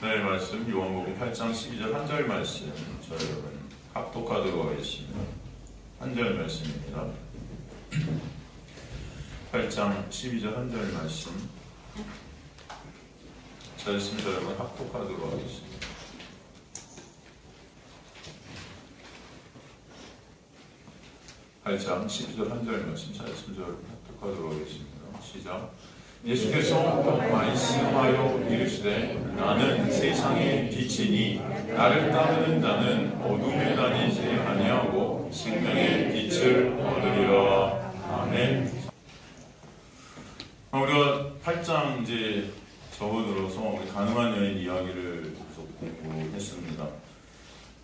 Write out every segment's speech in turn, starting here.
네, 말씀 요한복음 8장 12절 한 절 말씀 저 여러분 합독하도록 하겠습니다. 한 절 말씀입니다. 8장 12절 한 절 말씀 잘했습니다. 여러분 합독하도록 하겠습니다. (8장 12절) 한 절 말씀 잘했습니다. 여러분 합독하도록 하겠습니다. 시작. 예수께서 또 말씀하여 이르시되 나는 세상의 빛이니 나를 따르는 자는 어둠에 다니지 아니하고 생명의 빛을 얻으리라. 아멘. 우리가 8장 이제 접어들어서 우리 가늠한 여인 이야기를 계속 공부했습니다.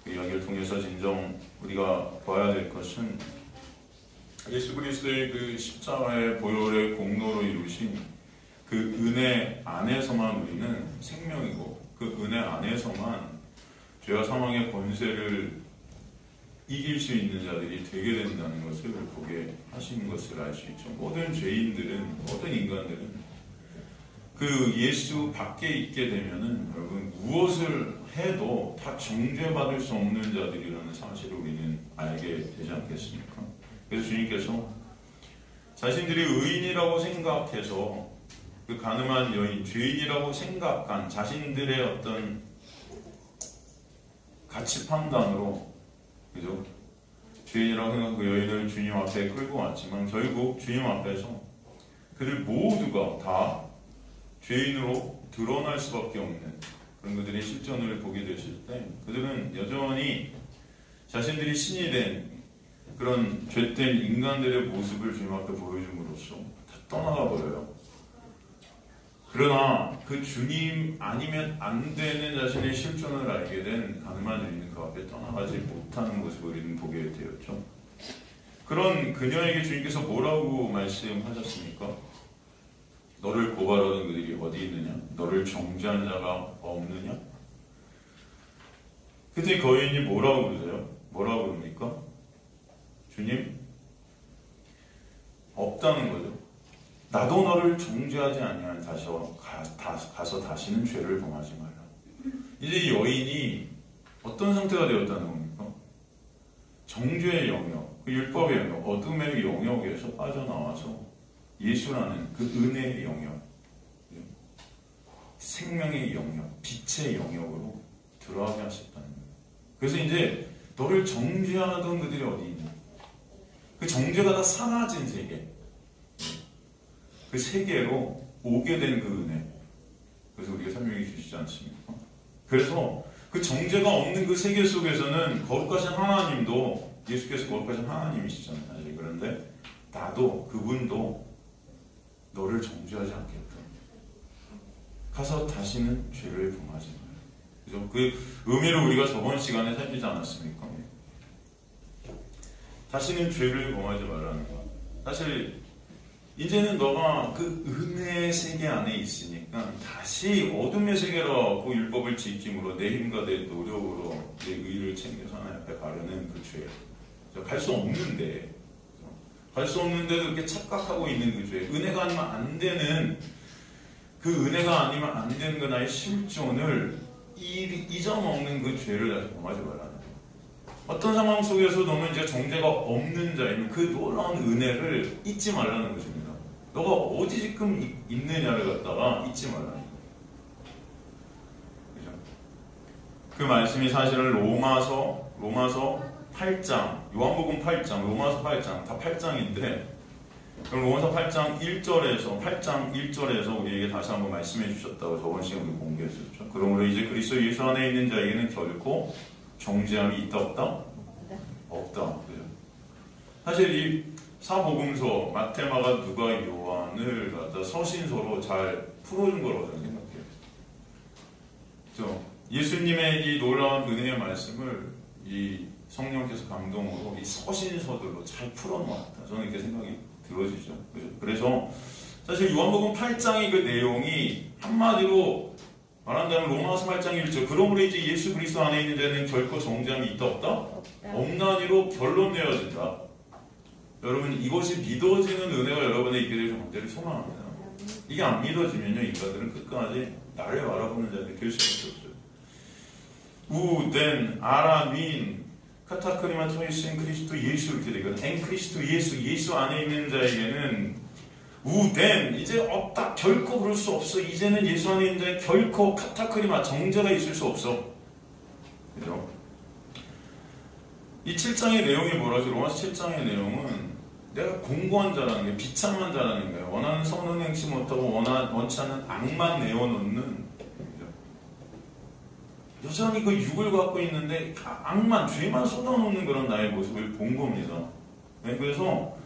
그 이야기를 통해서 진정 우리가 봐야 될 것은 예수 그리스도의 그 십자가의 보혈의 공로로 이루신 그 은혜 안에서만 우리는 생명이고 그 은혜 안에서만 죄와 사망의 권세를 이길 수 있는 자들이 되게 된다는 것을 보게 하시는 것을 알 수 있죠. 모든 죄인들은, 모든 인간들은 그 예수 밖에 있게 되면은 여러분 무엇을 해도 다 정죄받을 수 없는 자들이라는 사실을 우리는 알게 되지 않겠습니까? 그래서 주님께서 자신들이 의인이라고 생각해서 그 가늠한 여인, 죄인이라고 생각한 자신들의 어떤 가치 판단으로, 그죠? 죄인이라고 생각한 그 여인을 주님 앞에 끌고 왔지만 결국 주님 앞에서 그들 모두가 다 죄인으로 드러날 수밖에 없는 그런 그들의 실존을 보게 되실 때 그들은 여전히 자신들이 신이 된 그런 죄된 인간들의 모습을 주님 앞에 보여줌으로써 다 떠나가 버려요. 그러나 그 주님 아니면 안 되는 자신의 실존을 알게 된 가늠한 여인은 그 앞에 떠나가지 못하는 모습을 우리는 보게 되었죠. 그런 그녀에게 주님께서 뭐라고 말씀하셨습니까? 너를 고발하는 그들이 어디 있느냐? 너를 정죄한 자가 없느냐? 그때 거인이 뭐라고 그러세요? 뭐라고 그럽니까? 주님, 없다는 거죠. 나도 너를 정죄하지 아니하면 가서 다시는 죄를 범하지 말라. 이제 여인이 어떤 상태가 되었다는 겁니까? 정죄의 영역, 그 율법의 영역, 어둠의 영역에서 빠져나와서 예수라는 그 은혜의 영역, 생명의 영역, 빛의 영역으로 들어가게 하셨다는 거예요. 그래서 이제 너를 정죄하던 그들이 어디 있냐? 그 정죄가 다 사라진 세계, 그 세계로 오게 된 그 은혜, 그래서 우리가 설명해 주시지 않습니까? 그래서 그 정죄가 없는 그 세계 속에서는 거룩하신 하나님도, 예수께서 거룩하신 하나님이시잖아요. 사실. 그런데 나도, 그분도 너를 정죄하지 않겠다. 가서 다시는 죄를 범하지 마라. 그죠? 그 의미를 우리가 저번 시간에 살피지 않았습니까? 다시는 죄를 범하지 말라는 거. 사실 이제는 너가 그 은혜의 세계 안에 있으니까 다시 어둠의 세계로 그 율법을 지킴으로 내 힘과 내 노력으로 내 의를 챙겨서 하나님 앞에 바르는 그 죄. 갈 수 없는데, 갈 수 없는데도 이렇게 착각하고 있는 그 죄. 은혜가 아니면 안 되는, 그 은혜가 아니면 안 되는 그 나의 실존을 잊어먹는 그 죄를 다시 범하지 말라는 거예요. 어떤 상황 속에서 너는 이제 정죄가 없는 자이면 그 놀라운 은혜를 잊지 말라는 것입니다. 너가 어디 지금 있느냐를 갖다가 잊지 말라는 거예요. 그죠? 그 말씀이 사실은 로마서 8장, 요한복음 8장, 로마서 8장, 다 8장인데, 로마서 8장 1절에서 우리에게 다시 한번 말씀해 주셨다고 저번 시간에 공개했었죠. 그러므로 이제 그리스도 예수 안에 있는 자에게는 결코 정죄함이 있다 없다? 없다. 그죠? 사실 이 사복음서 마태, 마가, 누가, 요한을 갖다 서신서로 잘 풀어준 거라고 저는 생각해요. 그죠? 예수님의 이 놀라운 은혜의 말씀을 이 성령께서 감동으로 이 서신서들로 잘 풀어놓았다. 저는 이렇게 생각이 들어지죠. 그죠? 그래서 사실 요한복음 8장의 그 내용이 한마디로 말한다면 로마서 8장 1절, 그러므로 이제 예수 그리스도 안에 있는 자는 결코 정죄함이 있다 없다? 없나니로 결론 내어진다. 여러분, 이것이 믿어지는 은혜가 여러분에 있게 되길 간절히 소망합니다. 이게 안 믿어지면요, 인간들은 끝까지 나를 바라보는 자들이 될 수밖에 없어요. 우덴 아라민 카타크리마 토이신 그리스도 예수 이렇게 되거든. 엔 그리스도 예수 안에 있는 자에게는 우덴 이제 없다. 결코 그럴 수 없어. 이제는 예수 안에 있는 자에 결코 카타크리마 정죄가 있을 수 없어. 그죠? 이 7장의 내용이 뭐라지? 로마서 7장의 내용은 내가 공고한 자라는 게 비참한 자라는 거예요. 원하는 선은 행치 못하고 원치 않는 악만 내어놓는, 여전히 그 육을 갖고 있는데 악만, 죄만 쏟아놓는 그런 나의 모습을 본 겁니다. 그래서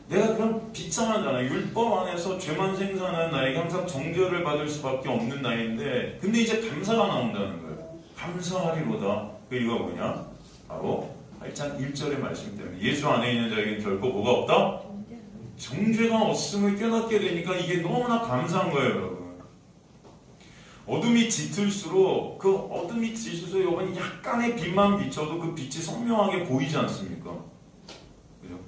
내가 그런 비참한 자나 율법 안에서 죄만 생산하는 나에게 항상 정죄를 받을 수밖에 없는 나인데, 근데 이제 감사가 나온다는 거예요. 감사하리로다. 그 이유가 뭐냐? 바로 8장 1절의 말씀 때문에 예수 안에 있는 자에게는 결코 뭐가 없다? 정죄가 없음을 깨닫게 되니까 이게 너무나 감사한 거예요, 여러분. 어둠이 짙을수록 그 어둠이 짙을수록 여러분 약간의 빛만 비춰도 그 빛이 선명하게 보이지 않습니까? 그죠?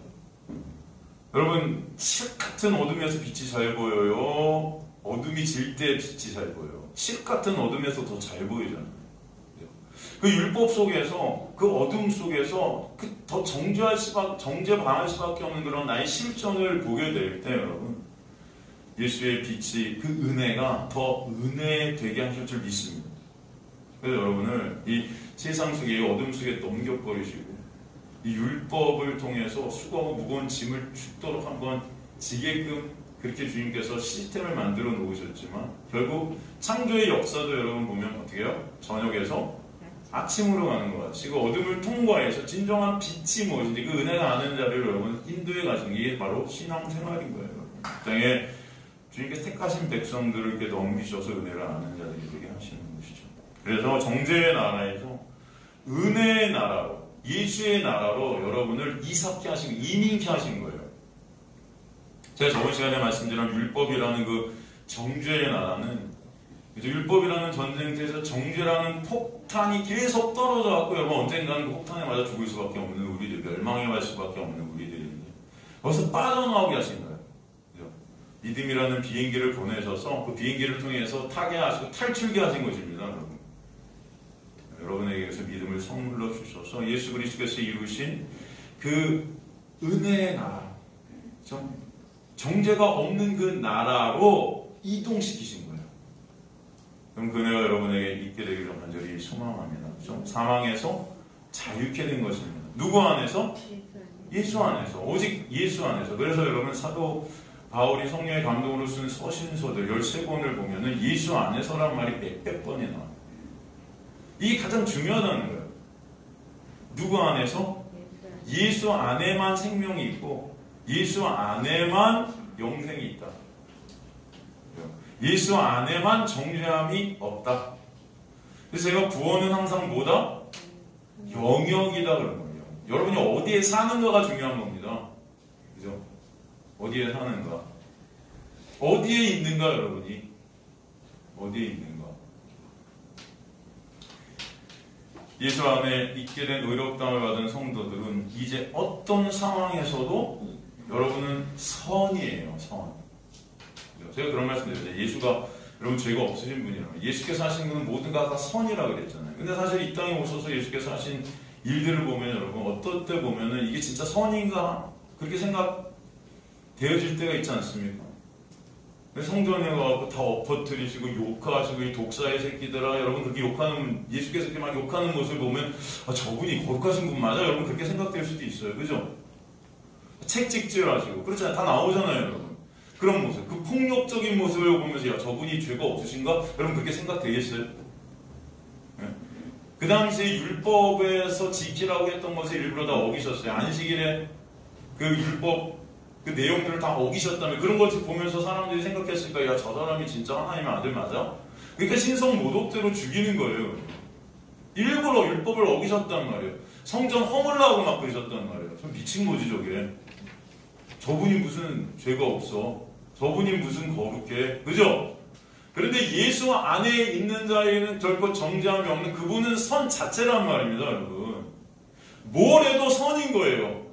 여러분 실 같은 어둠에서 빛이 잘 보여요? 어둠이 질 때 빛이 잘 보여요? 실 같은 어둠에서 더 잘 보이잖아요. 그 율법 속에서, 그 어둠 속에서 더 정죄당할 수밖에 없는 그런 나의 실존을 보게 될 때, 여러분, 예수의 빛이, 그 은혜가 더 은혜되게 하실 줄 믿습니다. 그래서 여러분을 이 세상 속에, 이 어둠 속에 넘겨버리시고, 이 율법을 통해서 수고하고 무거운 짐을 죽도록 한번 지게끔 그렇게 주님께서 시스템을 만들어 놓으셨지만, 결국 창조의 역사도 여러분 보면 어떻게 해요? 저녁에서 아침으로 가는 것 같이 그 어둠을 통과해서 진정한 빛이 무엇인지 그 은혜가 아는 자를 여러분 인도에 가시는 게 바로 신앙생활인 거예요. 그 땅에 주님께 택하신 백성들을 이렇게 넘기셔서 은혜를 아는 자들이 되게 하시는 것이죠. 그래서 정죄의 나라에서 은혜의 나라로, 예수의 나라로 여러분을 이삭케 하신, 이민케 하신 거예요. 제가 저번 시간에 말씀드린 율법이라는 그 정죄의 나라는, 율법이라는 전쟁터에서 정죄라는 폭탄이 계속 떨어져 갖고 여러분 언젠가는 그 폭탄에 맞아 죽을 수밖에 없는 우리들, 멸망에 맞을 수밖에 없는 우리들인데 거기서 빠져나오게 하신 거예요. 그죠? 믿음이라는 비행기를 보내셔서 그 비행기를 통해서 타게 하시고 탈출게 하신 것입니다. 여러분. 여러분에게서 믿음을 선물로 주셔서 예수 그리스도께서 이루신 그 은혜의 나라, 정죄가 없는 그 나라로 이동시키신 거예요. 그럼 그 은혜가 여러분에게 있게 되기를 간절히 소망합니다. 사망에서 자유케 된 것입니다. 누구 안에서? 예수 안에서. 오직 예수 안에서. 그래서 여러분 사도 바울이 성령의 감동으로 쓴 서신서들 13권을 보면은 예수 안에서란 말이 몇백 번이 나와요. 이게 가장 중요하다는 거예요. 누구 안에서? 예수 안에만 생명이 있고 예수 안에만 영생이 있다. 예수 안에만 정죄함이 없다. 그래서 제가 구원은 항상 뭐다? 영역이다 그런 거예요. 여러분이 어디에 사는가가 중요한 겁니다. 그죠? 어디에 사는가? 어디에 있는가 여러분이? 어디에 있는가? 예수 안에 있게 된 의롭다함을 받은 성도들은 이제 어떤 상황에서도 여러분은 선이에요. 선. 제가 그런 말씀 드렸어요. 예수가 여러분 죄가 없으신 분이라면 예수께서 하신 것은 모두가 다 선이라고 그랬잖아요. 근데 사실 이 땅에 오셔서 예수께서 하신 일들을 보면 여러분 어떨 때 보면은 이게 진짜 선인가 그렇게 생각되어질 때가 있지 않습니까? 성전에 가서 다 엎어뜨리시고 욕하시고 이 독사의 새끼들아 여러분 그렇게 욕하는 예수께서 이렇게 막 욕하는 모습을 보면 저분이 거룩하신 분 맞아? 여러분 그렇게 생각될 수도 있어요. 그죠? 책찍질하시고 그렇잖아요. 다 나오잖아요. 여러분. 그런 모습, 그 폭력적인 모습을 보면서 야 저분이 죄가 없으신가? 여러분 그렇게 생각되겠어요? 네. 그 당시에 율법에서 지키라고 했던 것을 일부러 다 어기셨어요. 안식일에 그 율법 그 내용들을 다 어기셨다면 그런 것을 보면서 사람들이 생각했을까? 야 저 사람이 진짜 하나님의 아들 맞아? 그러니까 신성 모독대로 죽이는 거예요. 일부러 율법을 어기셨단 말이에요. 성전 허물라고 막 그러셨단 말이에요. 좀 미친 거지 저게. 저분이 무슨 죄가 없어. 저분이 무슨 거룩해. 그죠? 그런데 예수 안에 있는 자에는 결코 정죄함이 없는 그분은 선 자체란 말입니다, 여러분. 뭘 해도 선인 거예요.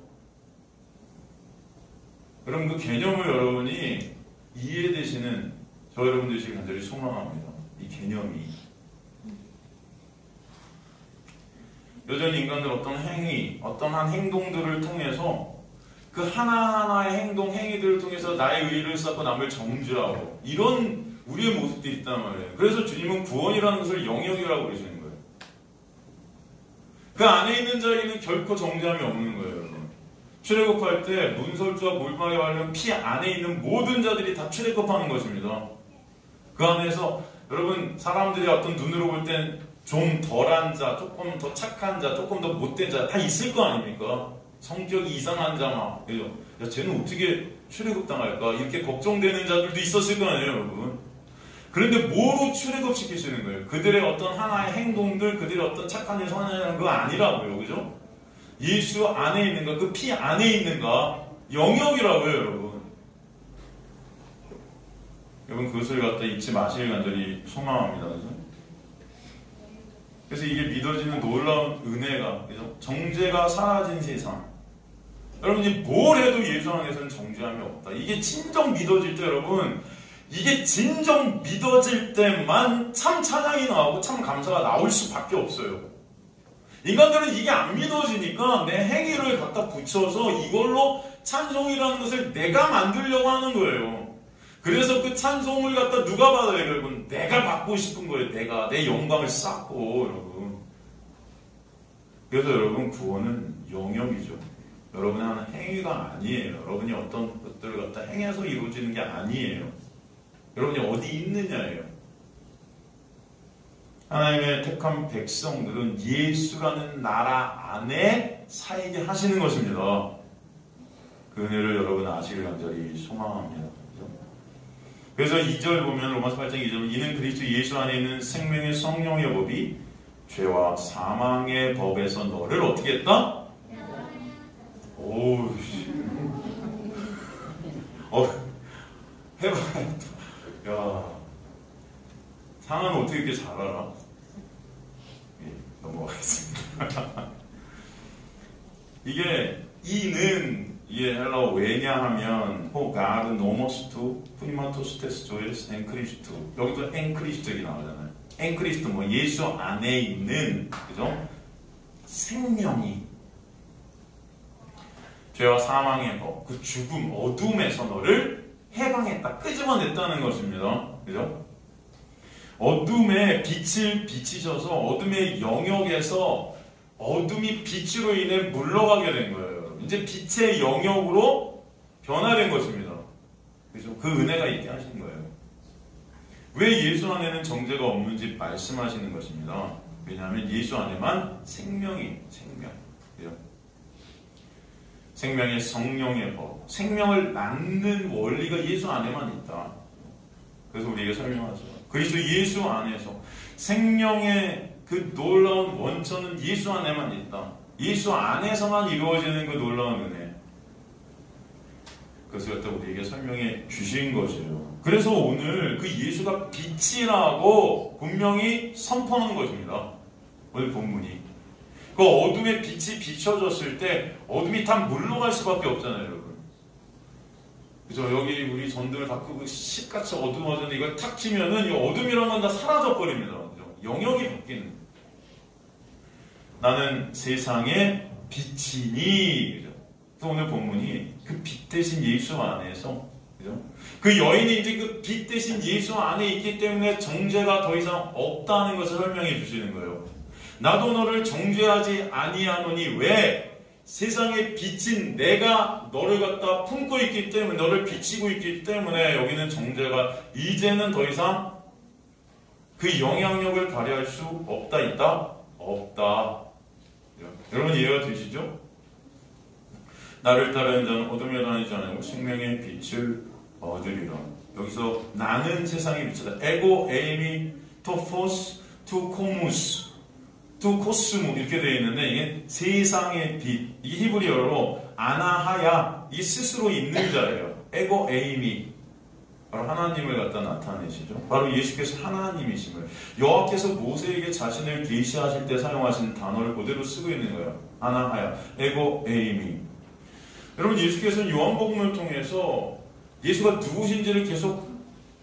여러분 그 개념을 여러분이 이해되시는 저 여러분 되시길 간절히 소망합니다. 이 개념이. 여전히 인간들 어떤 행위, 어떤 한 행동들을 통해서 그 하나하나의 행동, 행위들을 통해서 나의 의의를 쌓고 남을 정죄하고 이런 우리의 모습들이 있단 말이에요. 그래서 주님은 구원이라는 것을 영역이라고 그러시는 거예요. 그 안에 있는 자에게는 결코 정죄함이 없는 거예요, 여러분. 출애굽할 때 문설주와 물방에 관련 피 안에 있는 모든 자들이 다 출애굽하는 것입니다. 그 안에서 여러분 사람들이 어떤 눈으로 볼 땐 좀 덜한 자, 조금 더 착한 자, 조금 더 못된 자 다 있을 거 아닙니까? 성격이 이상한 자 막, 그죠? 야, 쟤는 어떻게 출애굽당할까? 이렇게 걱정되는 자들도 있었을 거 아니에요, 여러분. 그런데 뭐로 출애굽시키시는 거예요? 그들의 어떤 하나의 행동들, 그들의 어떤 착한 일, 선한 일은 그거 아니라고요, 그죠? 예수 안에 있는가, 그 피 안에 있는가, 영역이라고요, 여러분. 여러분 그것을 갖다 잊지 마시길 간절히 소망합니다, 그죠? 그래서 이게 믿어지는 놀라운 은혜가, 그죠? 정죄가 사라진 세상. 여러분이 뭘 해도 예수 안에서는 정죄함이 없다. 이게 진정 믿어질 때, 여러분, 이게 진정 믿어질 때만 참 찬양이 나오고 참 감사가 나올 수밖에 없어요. 인간들은 이게 안 믿어지니까 내 행위를 갖다 붙여서 이걸로 찬송이라는 것을 내가 만들려고 하는 거예요. 그래서 그 찬송을 갖다 누가 받아요, 여러분? 내가 받고 싶은 거예요. 내가 내 영광을 쌓고, 여러분. 그래서 여러분 구원은 영역이죠. 여러분의 하는 행위가 아니에요. 여러분이 어떤 것들을 갖다 행해서 이루어지는 게 아니에요. 여러분이 어디 있느냐예요. 하나님의 택한 백성들은 예수라는 나라 안에 살게 하시는 것입니다. 그 은혜를 여러분 아시길 간절히 소망합니다. 그래서 2절 보면 로마서 8장 2절 이는 그리스도 예수 안에 있는 생명의 성령의 법이 죄와 사망의 법에서 너를 어떻게 했다? 오우 해봐야겠다. 야, 상은 어떻게 이렇게 잘 알아? 예, 넘어가겠습니다. 이게 이는 이게 헬라어 왜냐하면 호가드 노모스투 프리마토스테스 조에스 엔크리스투 여기도 엔크리스투 얘기 나오잖아요. 엔크리스투 뭐 예수 안에 있는 그죠? 생명이 죄와 사망의 법, 그 죽음, 어둠에서 너를 해방했다, 끄집어냈다는 것입니다. 그죠? 어둠에 빛을 비치셔서 어둠의 영역에서 어둠이 빛으로 인해 물러가게 된 거예요. 이제 빛의 영역으로 변화된 것입니다. 그죠? 그 은혜가 있게 하신 거예요. 왜 예수 안에는 정죄가 없는지 말씀하시는 것입니다. 왜냐하면 예수 안에만 생명. 그죠? 생명의 성령의 법, 생명을 낳는 원리가 예수 안에만 있다. 그래서 우리에게 설명하죠. 그리스도 예수 안에서 생명의 그 놀라운 원천은 예수 안에만 있다. 예수 안에서만 이루어지는 그 놀라운 은혜. 그것을 갖다 우리에게 설명해 주신 것이에요. 그래서 오늘 그 예수가 빛이라고 분명히 선포하는 것입니다. 오늘 본문이. 그 어둠의 빛이 비춰졌을 때 어둠이 다 물러갈 수밖에 없잖아요, 여러분. 그죠? 여기 우리 전등을 다 끄고 시같이 어두워졌는데 이걸 탁 치면은 이 어둠이란 건 다 사라져 버립니다. 그죠? 영역이 바뀌는. 나는 세상의 빛이니. 그죠? 또 오늘 본문이 그 빛 대신 예수 안에서, 그죠? 그 여인이 이제 그 빛 대신 예수 안에 있기 때문에 정죄가 더 이상 없다는 것을 설명해 주시는 거예요. 나도 너를 정죄하지 아니하노니 왜? 세상의 빛인 내가 너를 갖다 품고 있기 때문에, 너를 비치고 있기 때문에 여기는 정죄가 이제는 더 이상 그 영향력을 발휘할 수 없다, 있다? 없다. 여러분 이해가 되시죠? 나를 따르는 자는 어둠에 다니지 않고 생명의 빛을 얻으리라. 여기서 나는 세상의 빛이다. 에고 에이미 토포스 투코무스 투 코스무 이렇게 되어 있는데 이게 세상의 빛. 이게 히브리어로 아나하야, 이 스스로 있는 자예요. 에고 에이미, 바로 하나님을 갖다 나타내시죠. 바로 예수께서 하나님이심을, 여호와께서 모세에게 자신을 계시하실 때 사용하신 단어를 그대로 쓰고 있는 거예요. 아나하야, 에고 에이미. 여러분 예수께서는 요한복음을 통해서 예수가 누구신지를 계속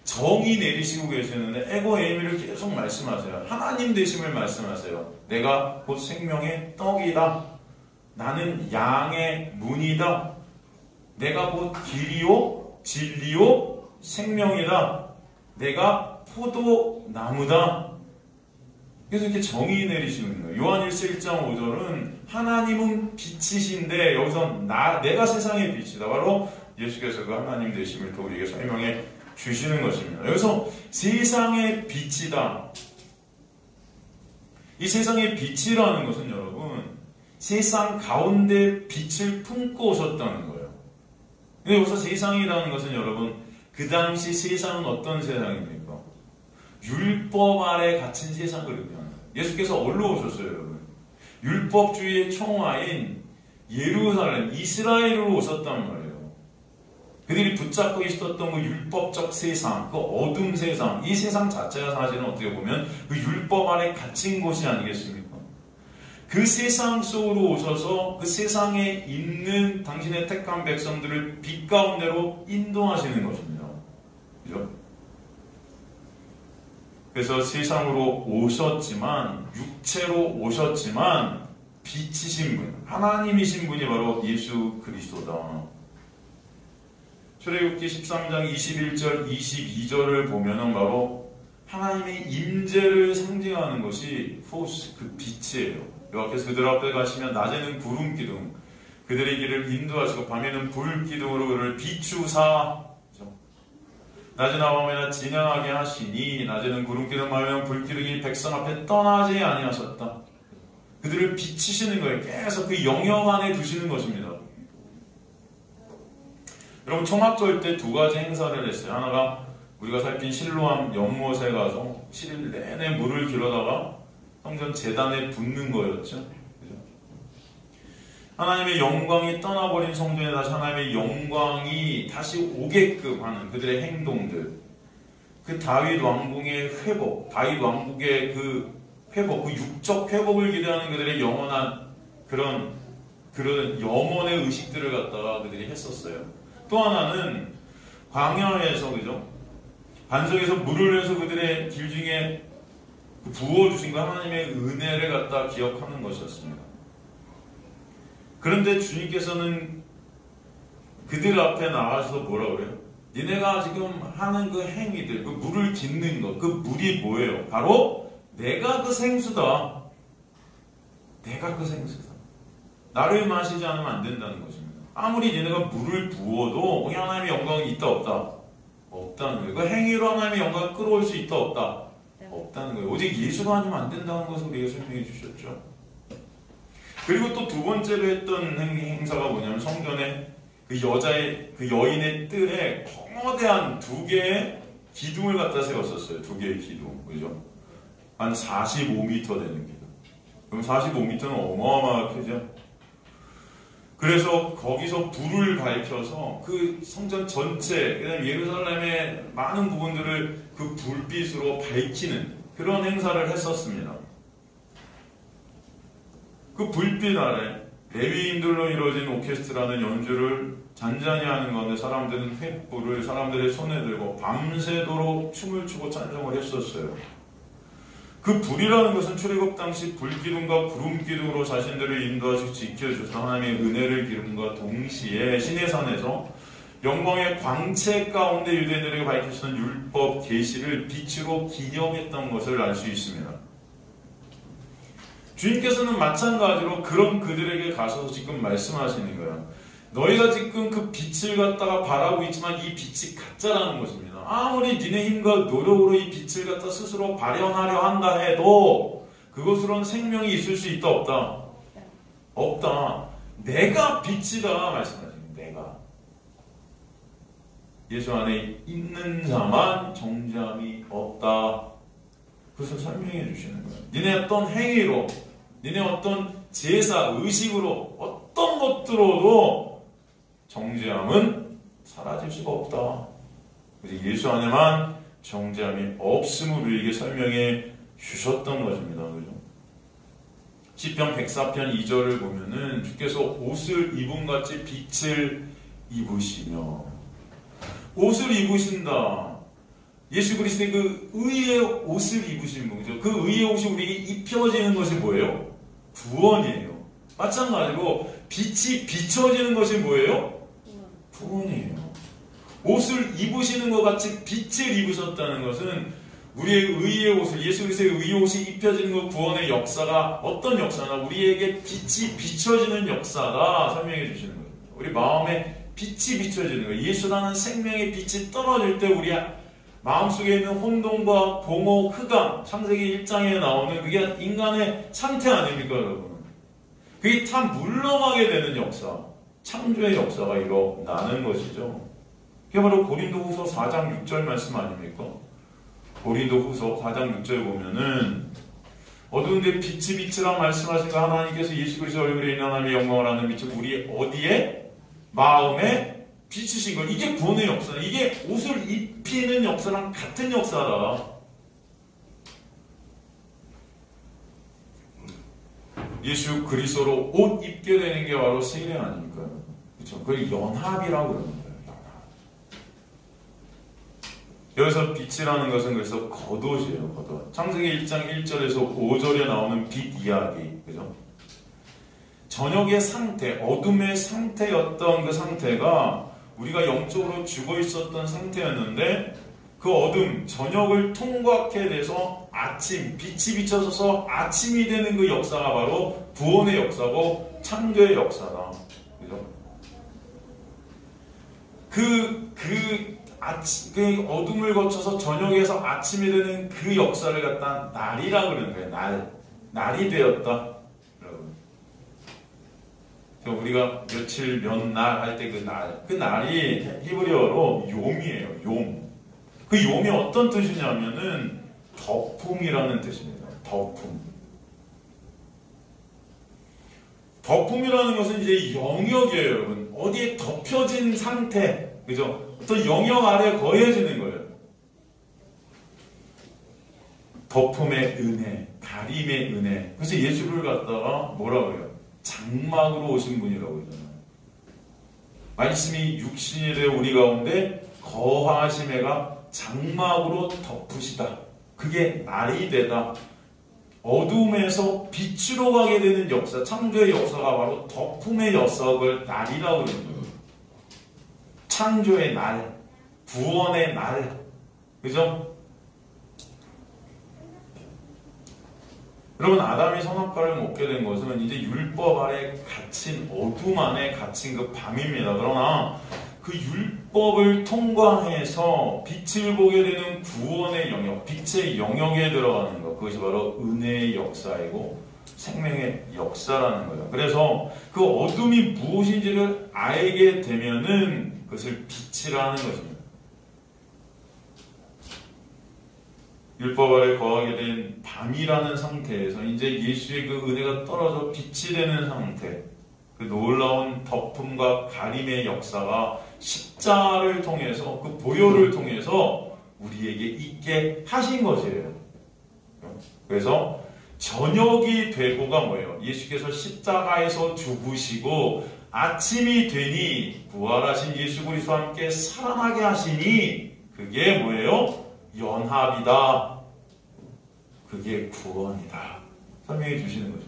정의 내리시고 계시는데 에고 에이미를 계속 말씀하세요. 하나님 되심을 말씀하세요. 내가 곧 생명의 떡이다. 나는 양의 문이다. 내가 곧 길이요 진리요 생명이다. 내가 포도나무다. 그래서 이렇게 정의 내리시는 거예요. 요한일서 1장 5절은 하나님은 빛이신데 여기서 내가 세상의 빛이다. 바로 예수께서 그 하나님 되심을 또 우리에게 설명해 주시는 것입니다. 여기서 세상의 빛이다. 이 세상의 빛이라는 것은 여러분 세상 가운데 빛을 품고 오셨다는 거예요. 근데 여기서 세상이라는 것은 여러분 그 당시 세상은 어떤 세상입니까? 율법 아래 갇힌 세상을 의미하는 거예요. 예수께서 어디로 오셨어요, 여러분? 율법주의의 총화인 예루살렘, 이스라엘로 오셨단 말이에요. 그들이 붙잡고 있었던 그 율법적 세상, 그 어둠 세상, 이 세상 자체가 사실은 어떻게 보면 그 율법 아래 갇힌 곳이 아니겠습니까? 그 세상 속으로 오셔서 그 세상에 있는 당신의 택한 백성들을 빛 가운데로 인도하시는 것입니다. 그죠? 그래서 세상으로 오셨지만, 육체로 오셨지만, 빛이신 분, 하나님이신 분이 바로 예수 그리스도다. 출애굽기 13장 21절, 22절을 보면은 바로 하나님의 임재를 상징하는 것이 포스, 그 빛이에요. 여호와께서 그들 앞에 가시면 낮에는 구름 기둥, 그들의 길을 인도하시고 밤에는 불 기둥으로 그를 비추사, 낮이나 밤이나 진행하게 하시니 낮에는 구름 기둥, 밤에는 불 기둥이 백성 앞에 떠나지 아니하셨다. 그들을 비치시는 거예요. 계속 그 영역 안에 두시는 것입니다. 여러분 초막절 때 두 가지 행사를 했어요. 하나가 우리가 살핀 실로암 연못에 가서 7일 내내 물을 길어다가 성전 제단에 붓는 거였죠. 그죠? 하나님의 영광이 떠나버린 성전에 다시 하나님의 영광이 다시 오게끔 하는 그들의 행동들, 그 다윗 왕궁의 회복, 다윗 왕국의 그 회복, 그 육적 회복을 기대하는 그들의 영원한 그런 영혼의 의식들을 갖다가 그들이 했었어요. 또 하나는 광야에서, 그죠? 반석에서 물을 내서 그들의 길 중에 부어주신 그 하나님의 은혜를 갖다 기억하는 것이었습니다. 그런데 주님께서는 그들 앞에 나와서 뭐라 그래요? 니네가 지금 하는 그 행위들, 그 물을 깃는 것, 그 물이 뭐예요? 바로 내가 그 생수다. 내가 그 생수다. 나를 마시지 않으면 안 된다는 것입니다. 아무리 니네가 물을 부어도 거기 하나님의 영광이 있다 없다? 없다는 거예요. 그 행위로 하나님의 영광을 끌어올 수 있다 없다? 없다는 거예요. 오직 예수가 아니면 안 된다는 것을 우리에게 설명해 주셨죠. 그리고 또 두 번째로 했던 행사가 뭐냐면 성전에 그 여인의 뜰에 거대한 두 개의 기둥을 갖다 세웠었어요. 두 개의 기둥. 그죠? 한 45m 되는 기둥. 그럼 45m는 어마어마하죠. 그래서 거기서 불을 밝혀서 그 성전 전체, 그다음 예루살렘의 많은 부분들을 그 불빛으로 밝히는 그런 행사를 했었습니다. 그 불빛 아래 레위인들로 이루어진 오케스트라는 연주를 잔잔히 하는 가운데 사람들은 횃불을 사람들의 손에 들고 밤새도록 춤을 추고 찬송을 했었어요. 그 불이라는 것은 출애굽 당시 불기둥과 구름기둥으로 자신들을 인도하시고 지켜주셔서 하나님의 은혜를 기름과 동시에 시내산에서 영광의 광채 가운데 유대인들에게 밝히시는 율법 계시를 빛으로 기념했던 것을 알 수 있습니다. 주님께서는 마찬가지로 그런 그들에게 가셔서 지금 말씀하시는 거예요. 너희가 지금 그 빛을 갖다가 바라고 있지만 이 빛이 가짜라는 것입니다. 아무리 니네 힘과 노력으로 이 빛을 갖다 스스로 발현하려 한다 해도 그것으로는 생명이 있을 수 있다 없다? 없다. 내가 빛이다 말씀하십니다. 내가. 예수 안에 있는 자만 정죄함이 없다. 그것을 설명해 주시는 거예요. 니네 어떤 행위로, 니네 어떤 제사, 의식으로, 어떤 것들로도 정죄함은 사라질 수가 없다. 예수 안에만 정죄함이 없음을 우리에게 설명해 주셨던 것입니다. 그죠? 시편 104편 2절을 보면은 주께서 옷을 입음같이 빛을 입으시며 옷을 입으신다. 예수 그리스도의 그 의의 옷을 입으신 거죠. 그 의의 옷이 우리에게 입혀지는 것이 뭐예요? 구원이에요. 마찬가지로 빛이 비춰지는 것이 뭐예요? 구원이에요. 옷을 입으시는 것 같이 빛을 입으셨다는 것은 우리의 의의 옷을, 예수 그리스도의 의의 옷이 입혀지는 그 구원의 역사가 어떤 역사나 우리에게 빛이 비춰지는 역사가 설명해 주시는 거예요. 우리 마음에 빛이 비춰지는 거예요. 예수라는 생명의 빛이 떨어질 때 우리 마음속에 있는 혼돈과 공허, 흑암, 창세기 1장에 나오는 그게 인간의 상태 아닙니까, 여러분? 그게 다 물러가게 되는 역사, 창조의 역사가 일어나는 것이죠. 그게 바로 고린도후서 4장 6절 말씀 아닙니까? 고린도후서 4장 6절 보면은 어두운데 빛이 빛이라 말씀하신 거 하나님께서 예수 그리스도 얼굴에 있는 하나님의 영광을 하는 빛을 우리 어디에? 마음에 비추신 거. 이게 구원의 역사. 이게 옷을 입히는 역사랑 같은 역사다. 예수 그리스도로 옷 입게 되는 게 바로 세례 아닙니까? 그렇죠? 그걸 연합이라고 그러는 거예요. 여기서 빛이라는 것은 그래서 겉옷이에요. 겉옷. 창세기 1장 1절에서 5절에 나오는 빛 이야기, 그죠? 저녁의 상태, 어둠의 상태였던 그 상태가 우리가 영적으로 죽어 있었던 상태였는데 그 어둠, 저녁을 통과하게 돼서 아침, 빛이 비춰져서 아침이 되는 그 역사가 바로 구원의 역사고 창조의 역사다. 그죠? 그 어둠을 거쳐서 저녁에서 아침이 되는 그 역사를 갖다 날이라고 그러는 거예요. 날이 되었다. 여러분. 우리가 며칠 몇 날 할 때 그 날이 히브리어로 용이에요. 용. 그 용이 어떤 뜻이냐면은 덮음이라는 뜻입니다. 덮음. 덮음이라는 것은 이제 영역이에요, 여러분. 어디에 덮여진 상태, 그죠? 어떤 영역 아래 거해지는 거예요. 덮음의 은혜, 가림의 은혜. 그래서 예수를 갖다가 뭐라고 해요? 장막으로 오신 분이라고 그러잖아요. 말씀이 육신이 되어 우리 가운데 거하심에가 장막으로 덮으시다. 그게 날이 되다. 어둠에서 빛으로 가게 되는 역사, 창조의 역사가 바로 덮음의 역사를 날이라고 그러는 거예요. 창조의 날, 구원의 날, 그죠? 여러분, 아담이 선악과를 먹게 된 것은 이제 율법 아래 갇힌, 어둠 안에 갇힌 그 밤입니다. 그러나 그 율법을 통과해서 빛을 보게 되는 구원의 영역, 빛의 영역에 들어가는 것, 그것이 바로 은혜의 역사이고 생명의 역사라는 거예요. 그래서 그 어둠이 무엇인지를 알게 되면은 그것을 빛이라는 것입니다. 율법 아래 거하게 된 밤이라는 상태에서 이제 예수의 그 은혜가 떨어져 빛이 되는 상태, 그 놀라운 덮음과 가림의 역사가 십자를 통해서, 그 보혈을 통해서 우리에게 있게 하신 것이에요. 그래서 저녁이 되고가 뭐예요? 예수께서 십자가에서 죽으시고 아침이 되니 부활하신 예수 그리스도와 함께 살아나게 하시니 그게 뭐예요? 연합이다. 그게 구원이다. 설명해 주시는 거죠.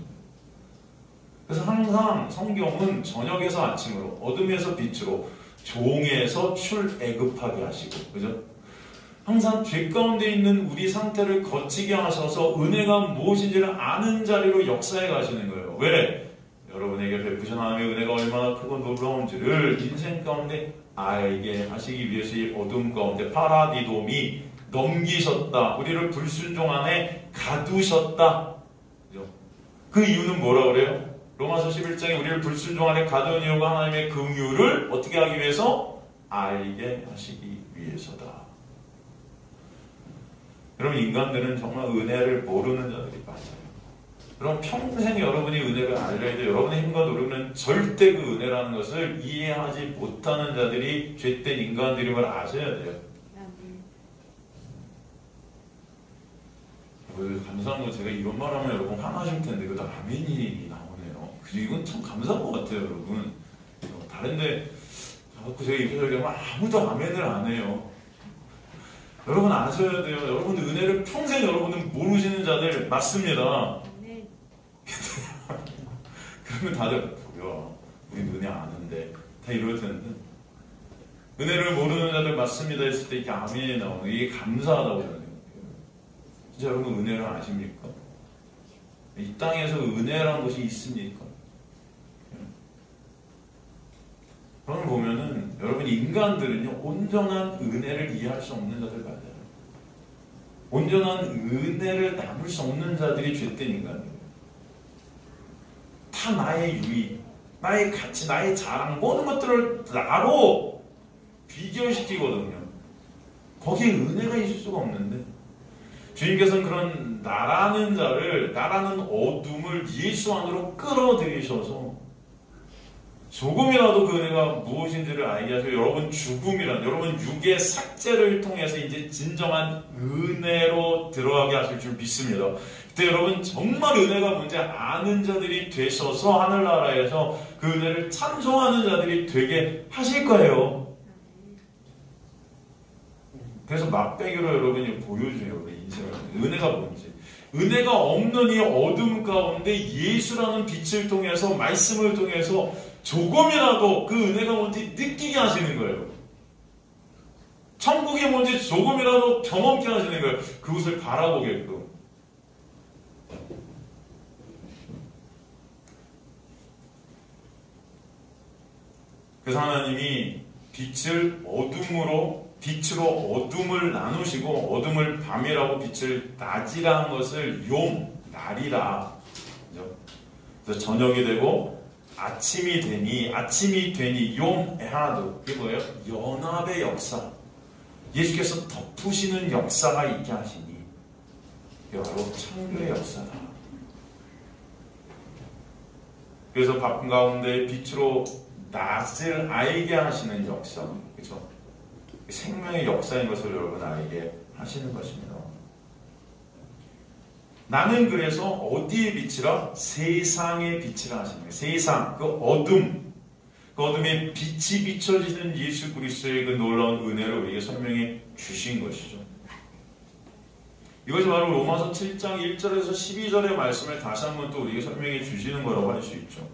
그래서 항상 성경은 저녁에서 아침으로, 어둠에서 빛으로, 종에서 출애굽하게 하시고, 그죠? 항상 죄 가운데 있는 우리 상태를 거치게 하셔서 은혜가 무엇인지를 아는 자리로 역사해 가시는 거예요. 왜? 여러분에게 베푸신 하나님의 은혜가 얼마나 크고 놀라운지를 인생 가운데 알게 하시기 위해서 이 어둠 가운데 파라디돔이 넘기셨다. 우리를 불순종 안에 가두셨다. 그죠? 그 이유는 뭐라 그래요? 로마서 11장에 우리를 불순종 안에 가두는 이유가 하나님의 긍휼을 어떻게 하기 위해서? 알게 하시기 위해서다. 여러분, 인간들은 정말 은혜를 모르는 자들이 많아요. 그럼 평생 여러분이 은혜를 알려야 돼요. 여러분의 힘과 노력은 절대 그 은혜라는 것을 이해하지 못하는 자들이 죄된 인간들임을 아셔야 돼요. 감사한 건 제가 이런 말 하면 여러분 화나실 텐데 그래도 아멘이 나오네요. 이건 참 감사한 것 같아요, 여러분. 다른데 자꾸 제가 이렇게 얘기하면 아무도 아멘을 안 해요. 여러분 아셔야 돼요. 여러분 은혜를 평생 여러분은 모르시는 자들 맞습니다. 그러면 다들 뭐야 우리 은혜 아는데 다 이럴 텐데 은혜를 모르는 자들 맞습니다 했을 때 이렇게 아멘이 나오는 이게 감사하다고 저는 생각해요. 진짜 여러분 은혜를 아십니까? 이 땅에서 은혜라는 것이 있습니까? 그걸 보면은 여러분 인간들은요 온전한 은혜를 이해할 수 없는 자들 맞아요. 온전한 은혜를 나눌 수 없는 자들이 죄된 인간이에요. 다 나의 유익, 나의 가치, 나의 자랑 모든 것들을 나로 비교시키거든요. 거기에 은혜가 있을 수가 없는데 주님께서는 그런 나라는 자를 나라는 어둠을 예수 안으로 끌어들이셔서 조금이라도 그 은혜가 무엇인지를 알게 하시고 여러분 죽음이란 여러분 육의 삭제를 통해서 이제 진정한 은혜로 들어가게 하실 줄 믿습니다. 그때 여러분 정말 은혜가 뭔지 아는 자들이 되셔서 하늘나라에서 그 은혜를 찬송하는 자들이 되게 하실 거예요. 그래서 맛배기로 여러분이 보여줘요. 우리 인생을. 은혜가 뭔지. 은혜가 없는 이 어둠 가운데 예수라는 빛을 통해서 말씀을 통해서 조금이라도 그 은혜가 뭔지 느끼게 하시는 거예요. 천국이 뭔지 조금이라도 경험케 하시는 거예요. 그것을 바라보게끔. 그래서 하나님이 빛으로 어둠을 나누시고 어둠을 밤이라고 빛을 낮이라 한 것을 용, 날이라. 그래서 저녁이 되고 아침이 되니 용 에하드. 이게 뭐예요? 연합의 역사. 예수께서 덮으시는 역사가 있게 하시니 이게 바로 창조의 역사다. 그래서 밤 가운데 빛으로 낮을 알게 하시는 역사. 그렇죠? 생명의 역사인 것을 여러분 알게 하시는 것입니다. 나는 그래서 어디에 빛이라? 세상의 빛이라 하시는 거예요. 세상, 그 어둠에 빛이 비춰지는 예수 그리스도의 그 놀라운 은혜를 우리에게 설명해 주신 것이죠. 이것이 바로 로마서 7장 1절에서 12절의 말씀을 다시 한번 또 우리에게 설명해 주시는 거라고 할 수 있죠.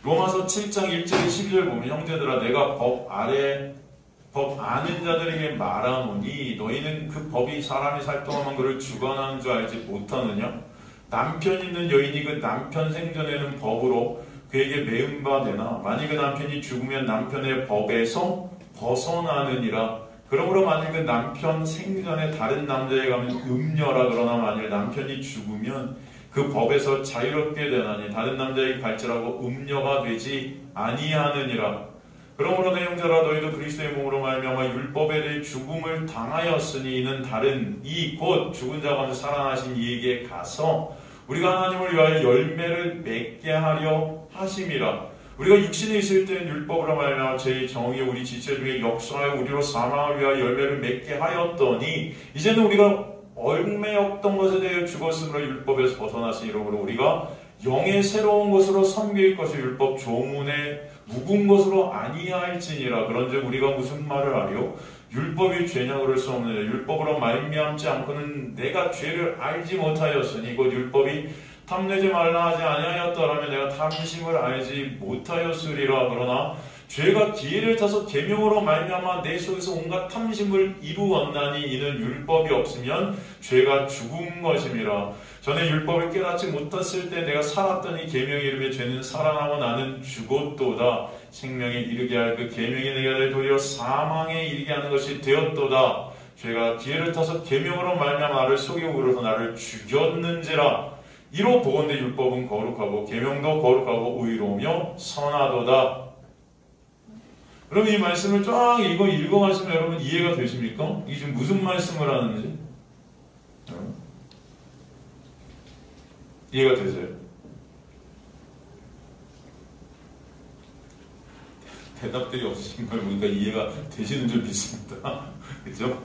로마서 7장 1절에 12절 보면 형제들아 내가 법 아는 자들에게 말하노니 너희는 그 법이 사람이 살 동안만 그를 주관하는 줄 알지 못하느냐? 남편 있는 여인이 그 남편 생전에는 법으로 그에게 매은 바 되나 만일 그 남편이 죽으면 남편의 법에서 벗어나느니라. 그러므로 만일 그 남편 생전에 다른 남자에 가면 음녀라. 그러나 만일 남편이 죽으면 그 법에서 자유롭게 되나니 다른 자에게 갈지라고 음녀가 되지 아니하느니라. 그러므로 내 형제라 너희도 그리스도의 몸으로 말미암아 율법에 대해 죽음을 당하였으니 이는 다른 이 곧 죽은 자 가운데 살아나신 이에게 가서 우리가 하나님을 위하여 열매를 맺게 하려 하심이라. 우리가 육신에 있을 때는 율법으로 말미암아 제 정의 우리 지체 중에 역사하여 우리로 사망을 위하여 열매를 맺게 하였더니 이제는 우리가 얼매 없던 것에 대해 죽었으므로 율법에서 벗어나서 이러므로 우리가 영의 새로운 것으로 섬길 것이 율법 조문에 묵은 것으로 아니할지니라. 그런즉 우리가 무슨 말을 하리요? 율법이 죄냐 그럴 수 없느냐. 율법으로 말미암지 않고는 내가 죄를 알지 못하였으니 곧 율법이 탐내지 말라 하지 아니하였더라면 내가 탐심을 알지 못하였으리라. 그러나 죄가 기회를 타서 계명으로 말미암아 내 속에서 온갖 탐심을 이루었나니 이는 율법이 없으면 죄가 죽은 것임이라. 전에 율법을 깨닫지 못했을 때 내가 살았더니 계명의 이름에 죄는 살아나고 나는 죽었도다. 생명에 이르게 할 그 계명이 내게 도리어 사망에 이르게 하는 것이 되었도다. 죄가 기회를 타서 계명으로 말미암아 나를 속이고 그러서 나를 죽였는지라. 이로 보건대 율법은 거룩하고 계명도 거룩하고 의로우며 선하도다. 그럼 이 말씀을 쫙 읽어가시면 여러분 이해가 되십니까? 이게 지금 무슨 말씀을 하는지 이해가 되세요? 대답들이 없으신 걸 보니까 이해가 되시는 줄 믿습니다. 그죠?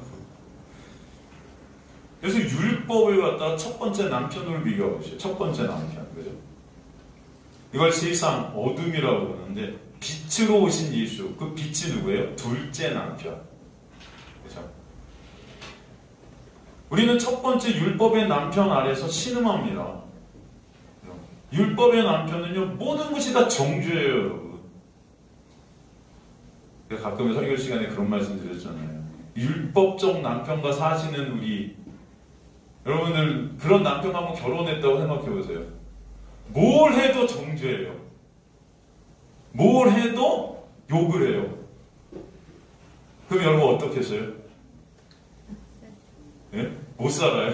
그래서 율법을 갖다가 첫 번째 남편으로 비교하고 있어요. 첫 번째 남편. 그죠? 이걸 세상 어둠이라고 그러는데 빛으로 오신 예수. 그 빛이 누구예요? 둘째 남편. 그죠? 우리는 첫 번째 율법의 남편 아래서 신음합니다. 율법의 남편은요, 모든 것이 다 정죄예요, 여러분. 제가 가끔 설교 시간에 그런 말씀 드렸잖아요. 율법적 남편과 사시는 우리, 여러분들 그런 남편 한번 결혼했다고 생각해 보세요. 뭘 해도 정죄예요. 뭘 해도 욕을 해요. 그럼 여러분 어떻게 했어요? 예? 못 살아요.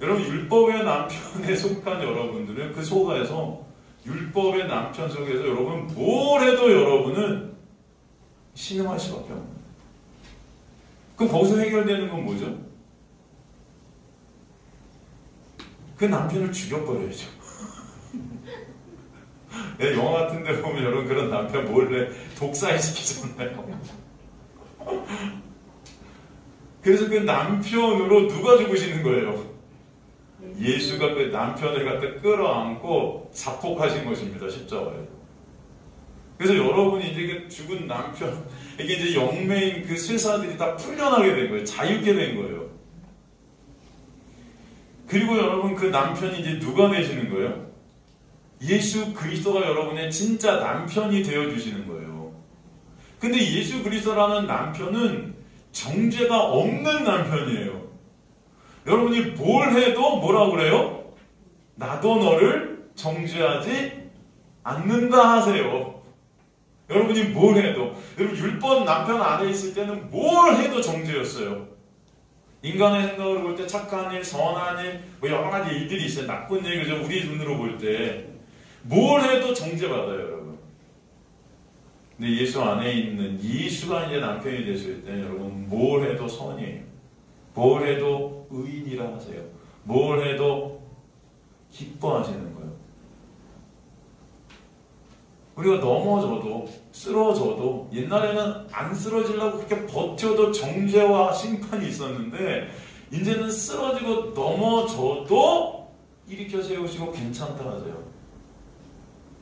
여러분 율법의 남편에 속한 여러분들은 그 속에서 율법의 남편 속에서 여러분 뭘 해도 여러분은 신음할 수밖에 없는 거예요. 그럼 거기서 해결되는 건 뭐죠? 그 남편을 죽여버려야죠. 네, 영화 같은 데 보면 여러분 그런 남편 몰래 독사시키잖아요. 그래서 그 남편으로 누가 죽으시는 거예요? 예수가 그 남편을 갖다 끌어안고 자폭하신 것입니다. 십자가에. 그래서 여러분이 이제 그 죽은 남편, 이게 이제 영매인 그 쇠사들이 다 풀려나게 된 거예요. 자유게 된 거예요. 그리고 여러분 그 남편이 이제 누가 되시는 거예요? 예수 그리스도가 여러분의 진짜 남편이 되어주시는 거예요. 근데 예수 그리스도라는 남편은 정죄가 없는 남편이에요. 여러분이 뭘 해도 뭐라고 그래요? 나도 너를 정죄하지 않는다 하세요. 여러분이 뭘 해도. 여러분 율법 남편 안에 있을 때는 뭘 해도 정죄였어요. 인간의 생각으로 볼 때 착한 일, 선한 일, 뭐 여러 가지 일들이 있어요. 나쁜 일, 그죠? 우리 눈으로 볼 때 뭘 해도 정죄받아요, 여러분. 근데 예수 안에 있는 예수가 이제 남편이 되실 때 여러분 뭘 해도 선이에요. 뭘 해도 의인이라 하세요. 뭘 해도 기뻐하시는 거예요. 우리가 넘어져도 쓰러져도 옛날에는 안 쓰러지려고 그렇게 버텨도 정죄와 심판이 있었는데 이제는 쓰러지고 넘어져도 일으켜 세우시고 괜찮다 하세요.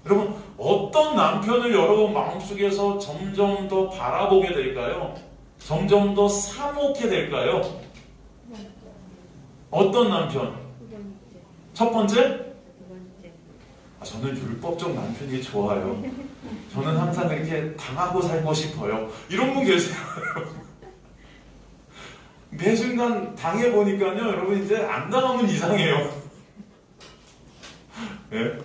여러분 어떤 남편을 여러분 마음속에서 점점 더 바라보게 될까요? 점점 더 사모게 될까요? 어떤 남편? 첫 번째? 저는 율법적 남편이 좋아요. 저는 항상 그렇게 당하고 살고 싶어요. 이런 분 계세요. 매 순간 당해보니까요, 여러분 이제 안 당하면 이상해요. 네?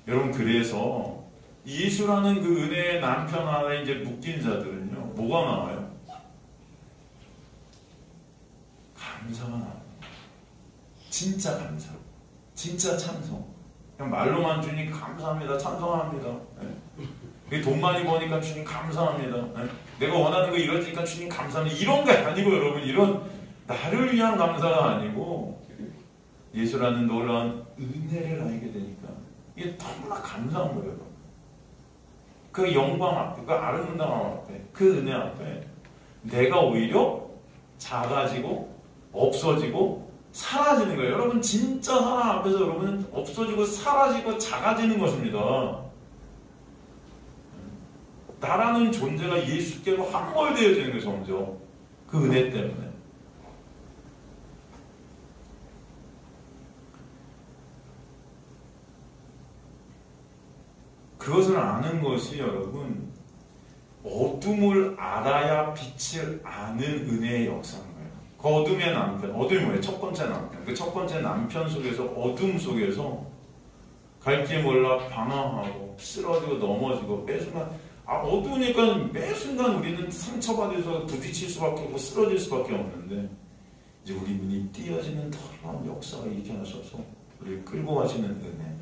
여러분 그래서 예수라는 그 은혜의 남편 안에 이제 묶인 자들은요, 뭐가 나와요? 감사가 나와요. 진짜 감사, 진짜 찬송. 그냥 말로만 주님 감사합니다, 찬송합니다. 네. 돈 많이 버니까 주님 감사합니다. 네. 내가 원하는 거 이루어지니까 주님 감사합니다. 이런 게 아니고 여러분, 이런 나를 위한 감사가 아니고 예수라는 놀라운 은혜를 알게 되니까 이게 너무나 감사한 거예요. 그 영광 앞에, 그 아름다움 앞에, 그 은혜 앞에 내가 오히려 작아지고 없어지고 사라지는 거예요. 여러분 진짜 하나님 앞에서 여러분은 없어지고 사라지고 작아지는 것입니다. 나라는 존재가 예수께로 함몰되어지는 거예요. 점점 그 은혜 때문에. 그것을 아는 것이 여러분 어둠을 알아야 빛을 아는 은혜의 역사인 거예요. 그 어둠의 남편, 어둠이 뭐예요? 첫 번째 남편. 그 첫 번째 남편 속에서 어둠 속에서 갈 길 몰라 방황하고 쓰러지고 넘어지고 매 순간 어두우니까 매 순간 우리는 상처받아서 부딪힐 수밖에 없고 쓰러질 수밖에 없는데 이제 우리 눈이 띄어지는 놀라운 역사가 있게 하셔서 우리를 끌고 가시는 은혜.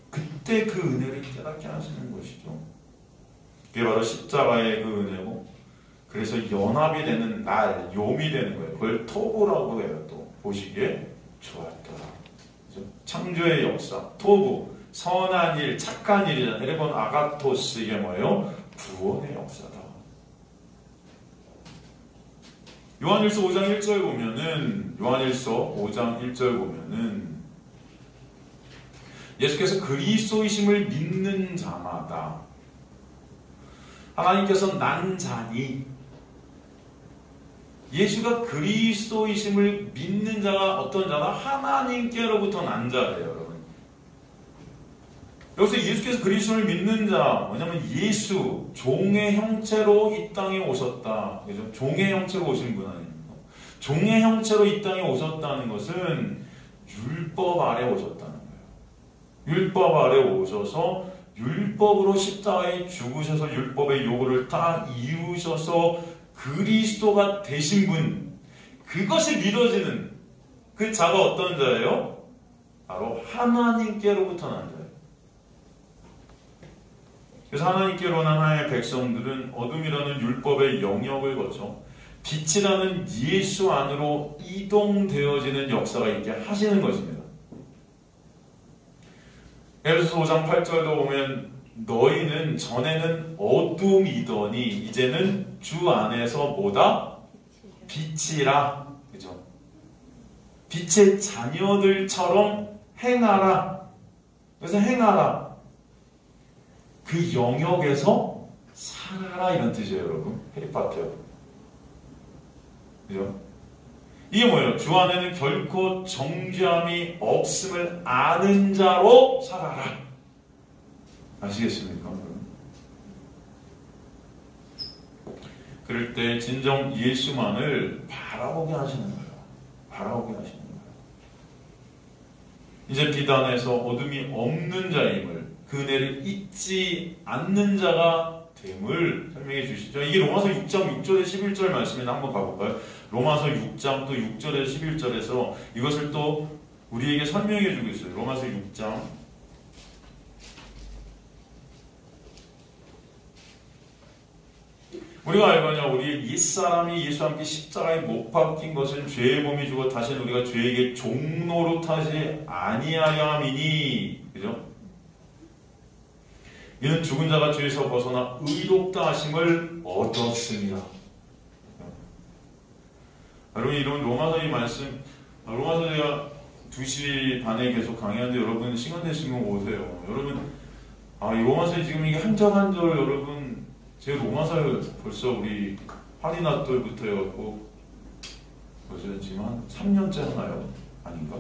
그때 그 은혜를 깨닫게 하시는 것이죠. 그게 바로 십자가의 그 은혜고, 그래서 연합이 되는 날, 요미 되는 거예요. 그걸 토부라고 해요. 또 보시기에 좋았더라. 그렇죠? 창조의 역사, 토부, 선한 일, 착한 일이잖아요. 일본 아가토스, 이게 뭐예요? 구원의 역사다. 요한일서 5장 1절 보면은, 요한일서 5장 1절 보면은 예수께서 그리스도이심을 믿는 자마다 하나님께서 난 자니, 예수가 그리스도이심을 믿는 자가 어떤 자다? 하나님께로부터 난 자예요, 여러분. 여기서 예수께서 그리스도를 믿는 자, 뭐냐면 예수, 종의 형체로 이 땅에 오셨다. 그죠? 종의 형체로 오신 분 아닙니까? 종의 형체로 이 땅에 오셨다는 것은 율법 아래 오셨다는 거예요. 율법 아래 오셔서 율법으로 십자가에 죽으셔서 율법의 요구를 다 이루셔서 그리스도가 되신 분, 그것이 믿어지는 그 자가 어떤 자예요? 바로 하나님께로부터 난 자예요. 그래서 하나님께로 난 하나님의 백성들은 어둠이라는 율법의 영역을 거쳐 빛이라는 예수 안으로 이동되어지는 역사가 있게 하시는 것입니다. 에베소서 5장 8절도 보면 너희는 전에는 어둠이더니 이제는 주 안에서 뭐다? 빛이라. 그죠? 빛의 자녀들처럼 행하라. 그래서 행하라. 그 영역에서 살아라, 이런 뜻이에요, 여러분. 해리파트요. 그죠? 이게 뭐예요? 주 안에는 결코 정죄함이 없음을 아는 자로 살아라. 아시겠습니까? 그럴 때 진정 예수만을 바라보게 하시는 거예요. 바라보게 하시는 거예요. 이제 비단에서 어둠이 없는 자임을, 그 은혜를 잊지 않는 자가 됨을 설명해 주시죠. 이게 로마서 6장 6절에 11절 말씀에 한번 가볼까요? 로마서 6장 또 6절에 11절에서 이것을 또 우리에게 설명해 주고 있어요. 로마서 6장 우리가 알거냐, 우리의 옛사람이 예수와 함께 십자가에 못 박힌 것은 죄의 몸이 죽어 다시는 우리가 죄에게 종노로 타지 아니하여 함이니. 그죠? 이는 죽은 자가 죄에서 벗어나 의롭다 하심을 얻었습니다. 여러분, 이런 로마서 이 말씀, 로마서 제가 2시 반에 계속 강의하는데 여러분 시간 되시면 오세요. 여러분, 이 로마서 지금 이게 한 절 한 절 여러분, 제 로마서를 벌써 우리 할인아떨부터 해갖고 벌써 지금 한 3년째 하나요? 아닌가?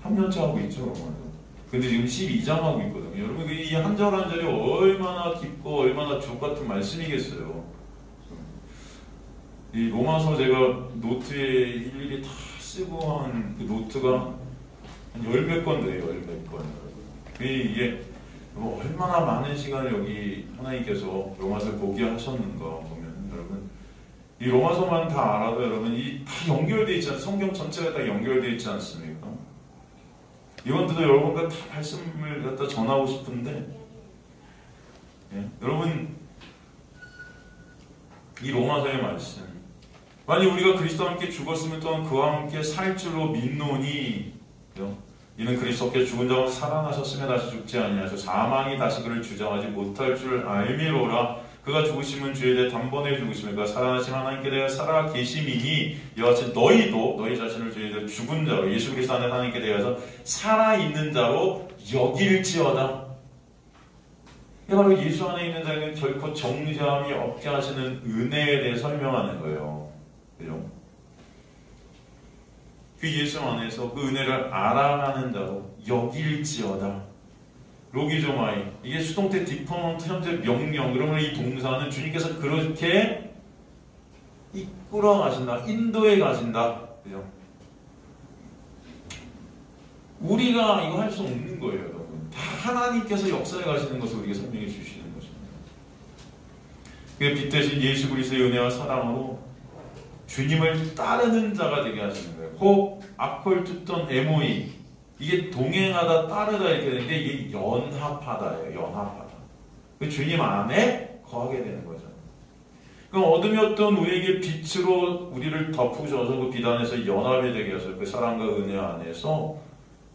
3년째 하고 있죠, 로마서. 근데 지금 12장 하고 있거든요. 여러분, 이 한 절 한 절이 얼마나 깊고 얼마나 주옥 같은 말씀이겠어요. 이 로마서 제가 노트에 일일이 다 쓰고 한 그 노트가 한 10몇 건 돼요, 10몇 건. 이게 뭐 얼마나 많은 시간을 여기 하나님께서 로마서를 보게 하셨는가 보면, 여러분, 이 로마서만 다 알아도 여러분, 이 다 연결되어 있지 않습니까? 성경 전체가 다 연결되어 있지 않습니까? 이번에도 여러분과 다 말씀을 갖다 전하고 싶은데, 여러분, 이 로마서의 말씀, 만약 우리가 그리스도와 함께 죽었으면 또한 그와 함께 살 줄로 믿노니, 이는 그리스도께서 죽은 자가 살아나셨으며 다시 죽지 아니하셔 사망이 다시 그를 주장하지 못할 줄 알미로라. 그가 죽으심은 죄에 대해 단번에 죽으시며 그가 살아나신 하나님께 대하여 살아 계심이니 이와 같이 너희도 너희 자신을 죄에 대해 죽은 자로 예수 그리스도 안에 하나님께 대하여서 살아있는 자로 여길지어다. 이게 바로 예수 안에 있는 자에게는 결코 정죄함이 없게 하시는 은혜에 대해 설명하는 거예요. 그죠? 그 예수 안에서 그 은혜를 알아가는 자로 여길지어다. 로기조마이, 이게 수동태 디퍼먼트 현재 명령. 그러면 이 동사는 주님께서 그렇게 이끌어 가신다, 인도해 가신다. 그죠? 우리가 이거 할 수 없는 거예요, 여러분. 다 하나님께서 역사해 가시는 것을 우리에게 설명해 주시는 것입니다. 그 빛 대신 예수 그리스도의 은혜와 사랑으로 주님을 따르는 자가 되게 하시는 거예요. 혹, 아콜, 투톤, 에모이, 이게 동행하다, 따르다 이렇게 되는데 이게 연합하다예요. 연합하다. 그 주님 안에 거하게 되는 거죠. 그럼 어둠이었던 우리에게 빛으로 우리를 덮으셔서 그 빛 안에서 연합이 되게 해서 그 사랑과 은혜 안에서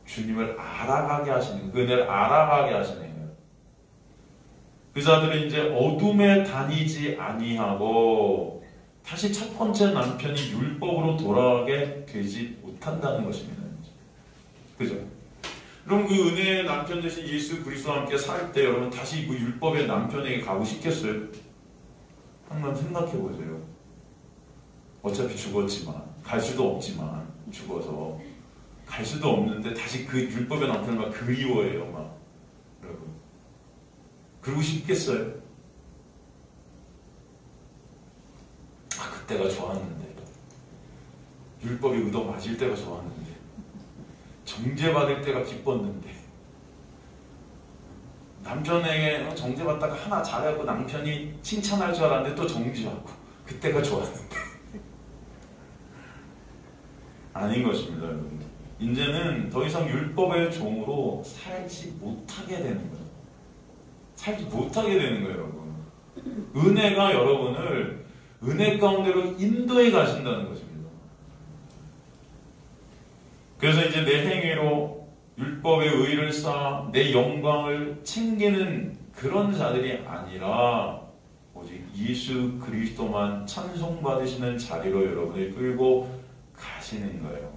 주님을 알아가게 하시는, 그 은혜를 알아가게 하시는 거예요. 그 자들은 이제 어둠에 다니지 아니하고 다시 첫 번째 남편이 율법으로 돌아가게 되지 못한다는 것입니다. 그죠? 그럼 그 은혜의 남편 되신 예수 그리스도와 함께 살 때 여러분 다시 그 율법의 남편에게 가고 싶겠어요? 한번 생각해 보세요. 어차피 죽었지만, 갈 수도 없지만, 죽어서. 갈 수도 없는데 다시 그 율법의 남편을 막 그리워해요, 막. 여러분. 그러고 싶겠어요? 아, 그때가 좋았는데. 율법이 의도 맞을 때가 좋았는데. 정죄받을 때가 기뻤는데. 남편에게 정죄받다가 하나 잘하고 남편이 칭찬할 줄 알았는데 또 정죄하고. 그때가 좋았는데. 아닌 것입니다, 여러분. 이제는 더 이상 율법의 종으로 살지 못하게 되는 거예요. 살지 못하게 되는 거예요, 여러분. 은혜가 여러분을 은혜 가운데로 인도해 가신다는 것입니다. 그래서 이제 내 행위로 율법의 의를 쌓아 내 영광을 챙기는 그런 자들이 아니라 오직 예수 그리스도만 찬송받으시는 자리로 여러분을 끌고 가시는 거예요.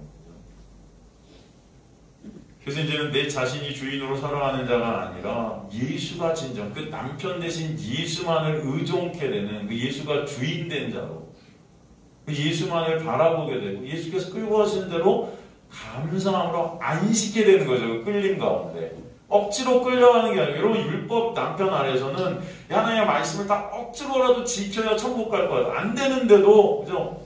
그래서 이제는 내 자신이 주인으로 살아가는 자가 아니라 예수가 진정, 그 남편 대신 예수만을 의존케 되는 그 예수가 주인된 자로 그 예수만을 바라보게 되고 예수께서 끌고 가신 대로 감사함으로 안식게 되는 거죠. 그 끌림 가운데. 억지로 끌려가는 게 아니라 여러분 율법 남편 아래에서는 하나님의 말씀을 다 억지로라도 지켜야 천국 갈 거예요. 안 되는데도 그죠?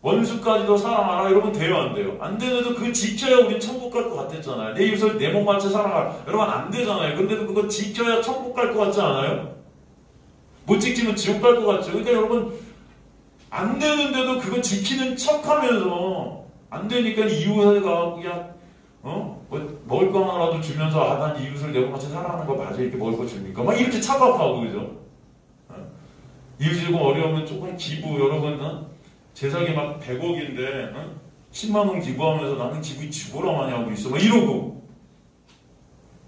원수까지도 사랑하라. 여러분 돼요 안 돼요? 안 되는데도 그거 지켜야 우린 천국 갈 것 같았잖아요. 내 이웃을 내 몸같이 사랑하라. 여러분 안 되잖아요. 근데도 그거 지켜야 천국 갈 것 같지 않아요? 못 지키면 지옥 갈 것 같죠. 그러니까 여러분 안 되는데도 그거 지키는 척하면서 안 되니까 이웃을 가고 그냥 먹을 거 하나라도 주면서 난 이웃을 내 몸같이 사랑하는 거 맞아. 이렇게 먹을 거 주니까 막 이렇게 착각하고 그죠? 이웃이 조금 어려우면 조금 기부. 여러분 제작이 막 100억인데 10만원 기부하면서 나는 기부 죽으라 많이 하고 있어 막 이러고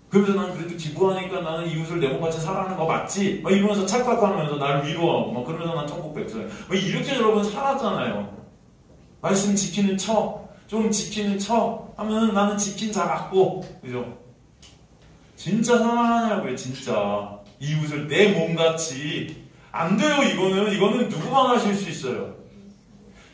그러면서 난 그래도 기부하니까 나는 이웃을 내 몸같이 사랑하는 거 맞지? 막 이러면서 착각하면서 나를 위로하고 막 그러면서 난 천국 백성 막 이렇게 여러분 살았잖아요. 말씀 지키는 척, 좀 지키는 척 하면 나는 지킨 자 같고 그죠? 진짜 사랑하냐고요. 진짜 이웃을 내 몸같이 안 돼요. 이거는 누구만 하실 수 있어요.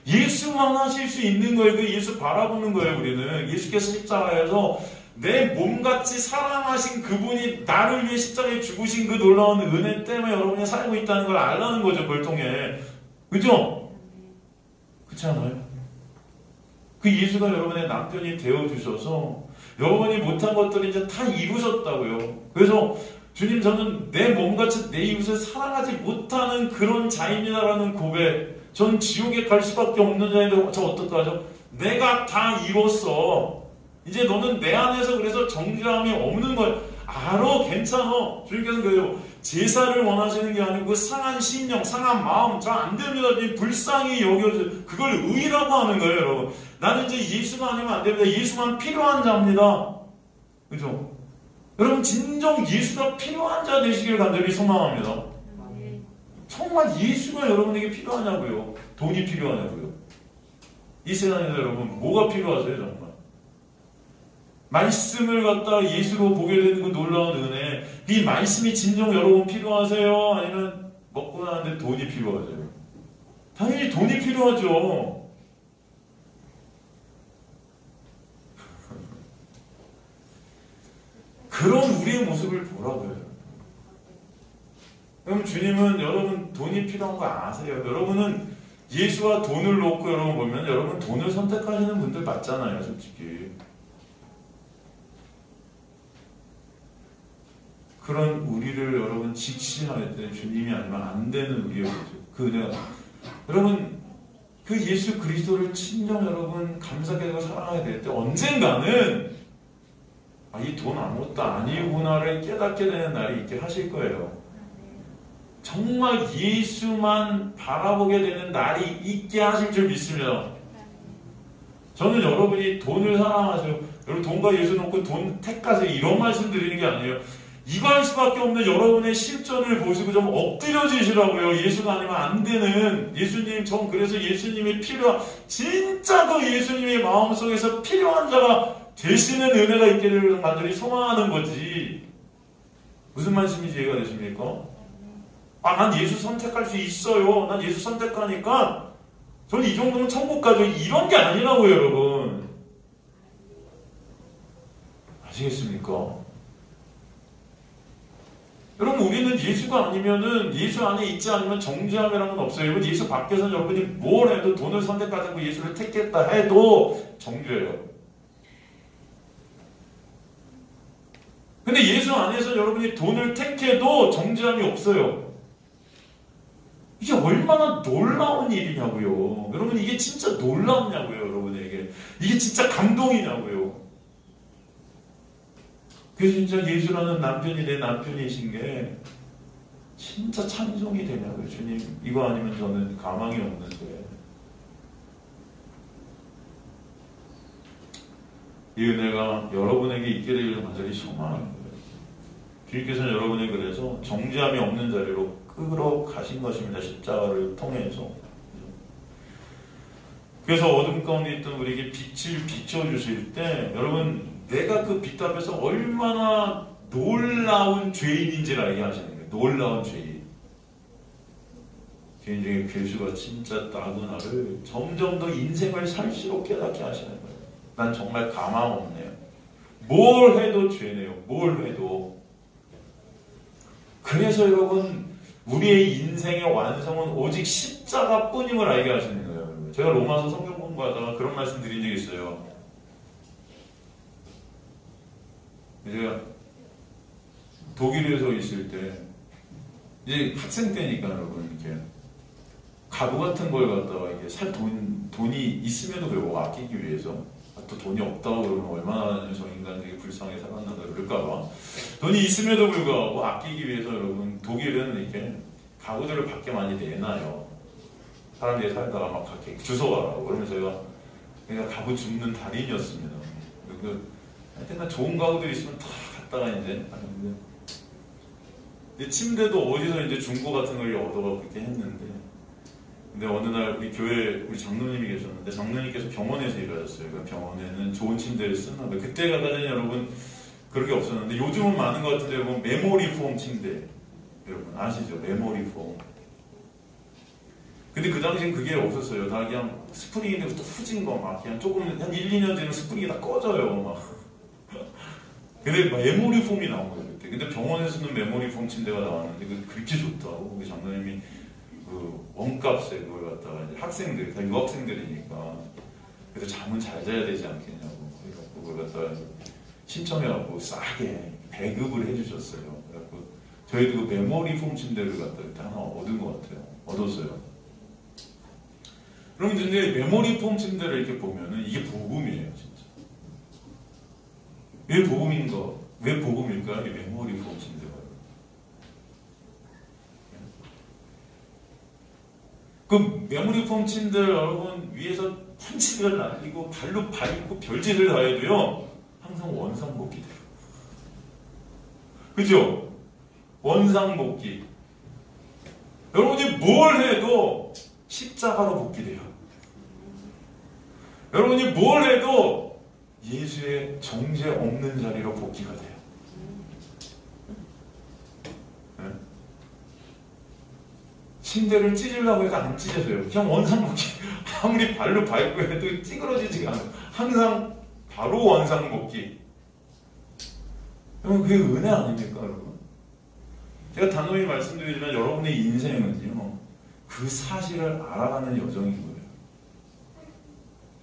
예수만 하실 수 있는 거예요. 그 예수 바라보는 거예요. 우리는 예수께서 십자가에서 내 몸같이 사랑하신 그분이 나를 위해 십자가에 죽으신 그 놀라운 은혜 때문에 여러분이 살고 있다는 걸 알라는 거죠. 그걸 통해. 그죠? 그렇지 않아요? 그 예수가 여러분의 남편이 되어주셔서 여러분이 못한 것들을 이제 다 이루셨다고요. 그래서 주님 저는 내 몸같이 내 이웃을 사랑하지 못하는 그런 자입니다라는 고백. 전 지옥에 갈 수밖에 없는 자인데 저 어떡하죠? 내가 다 이뤘어. 이제 너는 내 안에서 그래서 정죄함이 없는 거야. 알아, 괜찮아. 주님께서 그래요. 제사를 원하시는 게 아니고 상한 심령, 상한 마음. 잘 안 됩니다. 불쌍히 여겨져. 그걸 의라고 하는 거예요, 여러분. 나는 이제 예수가 아니면 안 됩니다. 예수만 필요한 자입니다. 그죠? 여러분 진정 예수가 필요한 자 되시길 간절히 소망합니다. 정말 예수가 여러분에게 필요하냐고요? 돈이 필요하냐고요? 이 세상에서 여러분 뭐가 필요하세요 정말? 말씀을 갖다 예수로 보게 되는 그 놀라운 은혜. 이 말씀이 진정 여러분 필요하세요? 아니면 먹고 나는데 돈이 필요하세요? 당연히 돈이 필요하죠. 그런 우리의 모습을 보라고요. 그럼 주님은 여러분 돈이 필요한 거 아세요? 여러분은 예수와 돈을 놓고 여러분 보면 여러분 돈을 선택하시는 분들 맞잖아요, 솔직히. 그런 우리를 여러분 직시할 때 주님이 아니면 안 되는 우리의 모습. 그 은혜가. 여러분 그 예수 그리스도를 친정 여러분 감사하게 하고 사랑하게 될 때 언젠가는 이 돈 아무것도 아니구나를 깨닫게 되는 날이 있게 하실 거예요. 정말 예수만 바라보게 되는 날이 있게 하실 줄 믿습니다. 저는 여러분이 돈을 사랑하세요. 여러분 돈과 예수 놓고 돈 택하세요. 이런 말씀 드리는 게 아니에요. 이거 할 수밖에 없는 여러분의 실존을 보시고 좀 엎드려지시라고요. 예수가 아니면 안 되는 예수님. 전 그래서 예수님이 필요한 진짜 그 예수님의 마음속에서 필요한 자가 되시는 은혜가 있게 되기를 간절히 소망하는 거지. 무슨 말씀인지 이해가 되십니까? 난 예수 선택할 수 있어요. 난 예수 선택하니까 저는 이 정도면 천국 가죠. 이런 게 아니라고요, 여러분. 아시겠습니까? 여러분, 우리는 예수가 아니면은, 예수 안에 있지 않으면 정죄함이라는 건 없어요. 여러분, 예수 밖에서는 여러분이 뭘 해도, 돈을 선택하자고 예수를 택했다 해도 정죄예요. 근데 예수 안에서 여러분이 돈을 택해도 정죄함이 없어요. 이게 얼마나 놀라운 일이냐고요. 여러분, 이게 진짜 놀랍냐고요, 여러분에게. 이게 진짜 감동이냐고요. 그래서 진짜 예수라는 남편이 내 남편이신 게 진짜 찬송이 되냐고요. 주님, 이거 아니면 저는 가망이 없는데. 이 은혜가 여러분에게 있게 되기를 간절히 소망하는 거예요. 주님께서는 여러분이 그래서 정죄함이 없는 자리로 끌어가신 것입니다. 십자가를 통해서. 그래서 어둠 가운데 있던 우리에게 빛을 비춰주실 때 여러분, 내가 그 빛 앞에서 얼마나 놀라운 죄인인지를 알게 하시는 거예요. 놀라운 죄인. 죄인 중에 괴수가 진짜 나구나를 점점 더 인생을 살수록 깨닫게 하시는 거예요. 난 정말 가망 없네요. 뭘 해도 죄네요. 뭘 해도. 그래서 여러분, 우리의 인생의 완성은 오직 십자가뿐임을 알게 하시는 거예요. 제가 로마서 성경 공부하다가 그런 말씀 드린 적이 있어요. 제가 독일에서 있을 때, 이제 학생 때니까 여러분, 이렇게 가구 같은 걸 갖다가 이게 살 돈이 있음에도 불구하고 아끼기 위해서, 또 돈이 없다고 그러면 얼마나 저 인간들이 불쌍하게 살았나 그럴까봐, 돈이 있음에도 불구하고 아끼기 위해서 여러분, 독일은 이렇게 가구들을 밖에 많이 내놔요. 사람들이 살다가 막 밖에 주워가라고. 그러면 제가 가구 줍는 달인이었습니다. 하여튼 좋은 가구들이 있으면 다 갖다가 이제 하는데, 침대도 어디서 이제 중고 같은 걸 얻어가고 그렇게 했는데, 근데 어느 날 우리 교회 우리 장로님이 계셨는데, 장로님께서 병원에서 일하셨어요. 그 병원에는 좋은 침대를 쓰나 봐요. 그때가 가전 여러분 그런 게 없었는데, 요즘은 많은 것 같은데 여러분, 메모리 폼 침대 여러분 아시죠? 메모리 폼. 근데 그 당시엔 그게 없었어요. 다 그냥 스프링인데 또 후진 거 막 그냥 조금 한 1, 2년 되면 스프링이 다 꺼져요 막. 근데 메모리 폼이 나온 거예요 그때. 근데 병원에서는 메모리 폼 침대가 나왔는데 그렇게 좋다고 우리 장로님이 그 원값에 그걸 갖다가 이제 학생들 다 유학생들이니까 그래서 잠은 잘 자야 되지 않겠냐고 그래갖고 그걸 갖다가 신청해갖고 싸게 배급을 해주셨어요. 그래갖고 저희도 그 메모리 폼 침대를 갖다 그때 하나 얻은 것 같아요. 얻었어요. 여러분, 근데 메모리 폼 침대를 이렇게 보면은 이게 복음이에요, 진짜. 왜 복음인가? 왜 복음일까? 이 메모리 폼 침대가. 그 메모리 폼 침대를 여러분 위에서 판치를 날리고 발로 밟고 별짓을 다 해도요, 항상 원상복귀 돼요. 그죠? 원상복귀. 여러분이 뭘 해도 십자가로 복귀돼요. 여러분이 뭘 해도 예수의 정죄 없는 자리로 복귀가 돼요. 네? 침대를 찢으려고 해도 안 찢어져요. 그냥 원상복귀. 아무리 발로 밟고 해도 찌그러지지가 않아요. 항상 바로 원상복귀. 여러분, 그게 은혜 아닙니까, 여러분? 제가 단호히 말씀드리지만 여러분의 인생은요, 그 사실을 알아가는 여정인 거예요.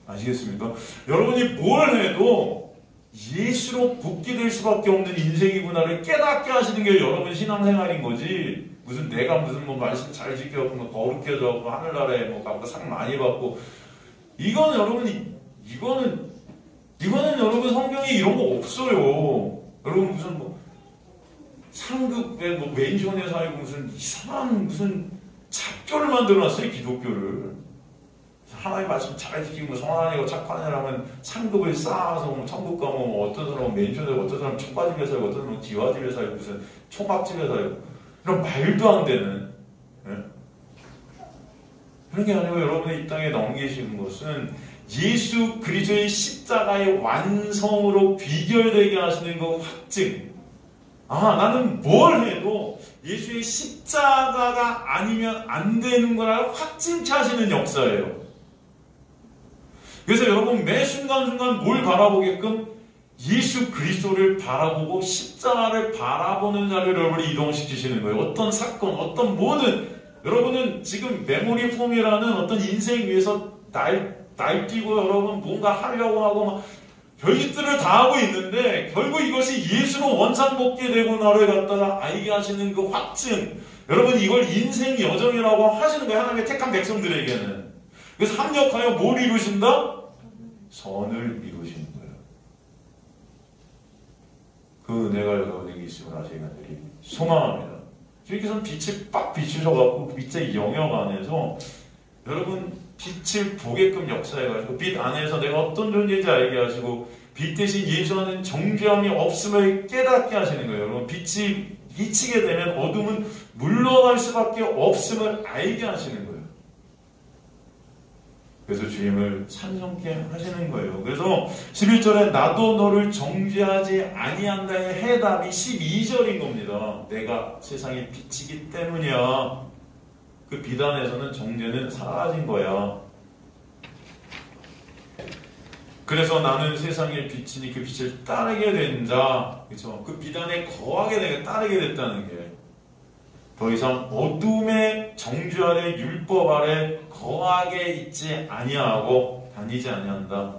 아시겠습니까? 여러분이 뭘 해도 예수로 복귀될 수밖에 없는 인생이구나를 깨닫게 하시는 게 여러분 신앙생활인 거지. 무슨 내가 무슨 뭐 말씀 잘 지켜갖고 뭐 거룩해져갖고 하늘나라에 뭐 가고 상 많이 받고, 이거는 여러분 이거는 여러분 성경에 이런 거 없어요. 여러분 무슨 뭐 상급에 뭐 맨션에 살고 무슨 이상한 무슨 잡교를 만들어놨어요, 기독교를. 하나님 말씀 잘 지키고 성안이고 착한 애라면 상급을 쌓아서 뭐 천국 가면 뭐 어떤 사람은 맨션에 살고 어떤 사람은 총각집에 살고 어떤 사람은 기와집에 살고 무슨 총각집에 살고, 이런 말도 안 되는, 예? 그런 게 아니고 여러분의 이 땅에 넘기시는 것은 예수 그리스도의 십자가의 완성으로 귀결되게 하시는 그 확증, 나는 뭘 해도 예수의 십자가가 아니면 안 되는 거라 확증케 하시는 역사예요. 그래서 여러분 매 순간순간 뭘 바라보게끔 예수 그리스도를 바라보고 십자가를 바라보는 자를 여러분이 이동시키시는 거예요. 어떤 사건, 어떤 모든 여러분은 지금 메모리 폼이라는 어떤 인생 위에서 날뛰고 여러분 뭔가 하려고 하고 막 별짓들을 다 하고 있는데 결국 이것이 예수로 원상복귀 되고 나를 갖다가 알게 하시는 그 확증, 여러분 이걸 인생 여정이라고 하시는 거예요. 하나님의 택한 백성들에게는. 그래서 합력하여 뭘 이루신다? 선을 이루시는 거예요. 그 은혜가 여러분에게 있음을 아시기 간절히 소망합니다. 주님께서는 빛을 빡 비추셔갖고 그 빛의 영역 안에서 여러분 빛을 보게끔 역사해가지고 빛 안에서 내가 어떤 존재인지 알게 하시고 빛 대신 예수 안에는 정죄함이 없음을 깨닫게 하시는 거예요. 여러분 빛이 비치게 되면 어둠은 물러갈 수밖에 없음을 알게 하시는 거예요. 그래서 주님을 찬송케 하시는 거예요. 그래서 11절에 나도 너를 정죄하지 아니한다의 해답이 12절인 겁니다. 내가 세상의 빛이기 때문이야. 그 빛 안에서는 정죄는 사라진 거야. 그래서 나는 세상의 빛이니 그 빛을 따르게 된 자, 그렇죠? 그 빛 안에 거하게 되게 따르게 됐다는 게 더 이상 어둠의 정죄 아래 율법 아래 거하게 있지 아니하고 다니지 아니한다.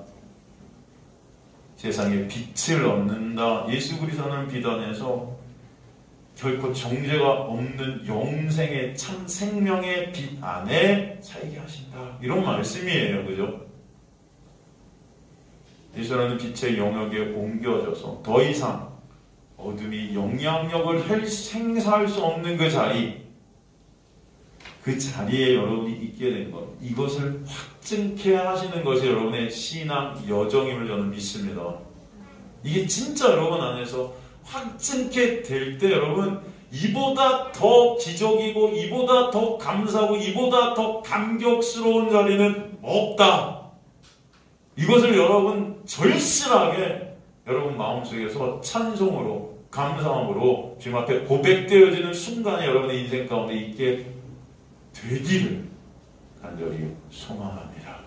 세상에 빛을 얻는다. 예수 그리스도는 빛 안에서 결코 정죄가 없는 영생의 참 생명의 빛 안에 살게 하신다. 이런 말씀이에요. 그죠? 예수라는 빛의 영역에 옮겨져서 더 이상 어둠이 영향력을 행사할 수 없는 그 자리, 그 자리에 여러분이 있게 된 것, 이것을 확증케 하시는 것이 여러분의 신앙 여정임을 저는 믿습니다. 이게 진짜 여러분 안에서 확증케 될 때 여러분 이보다 더 기적이고 이보다 더 감사하고 이보다 더 감격스러운 자리는 없다. 이것을 여러분 절실하게 여러분 마음속에서 찬송으로 감사함으로 주님 앞에 고백되어지는 순간이 여러분의 인생 가운데 있게 되기를 간절히 소망합니다.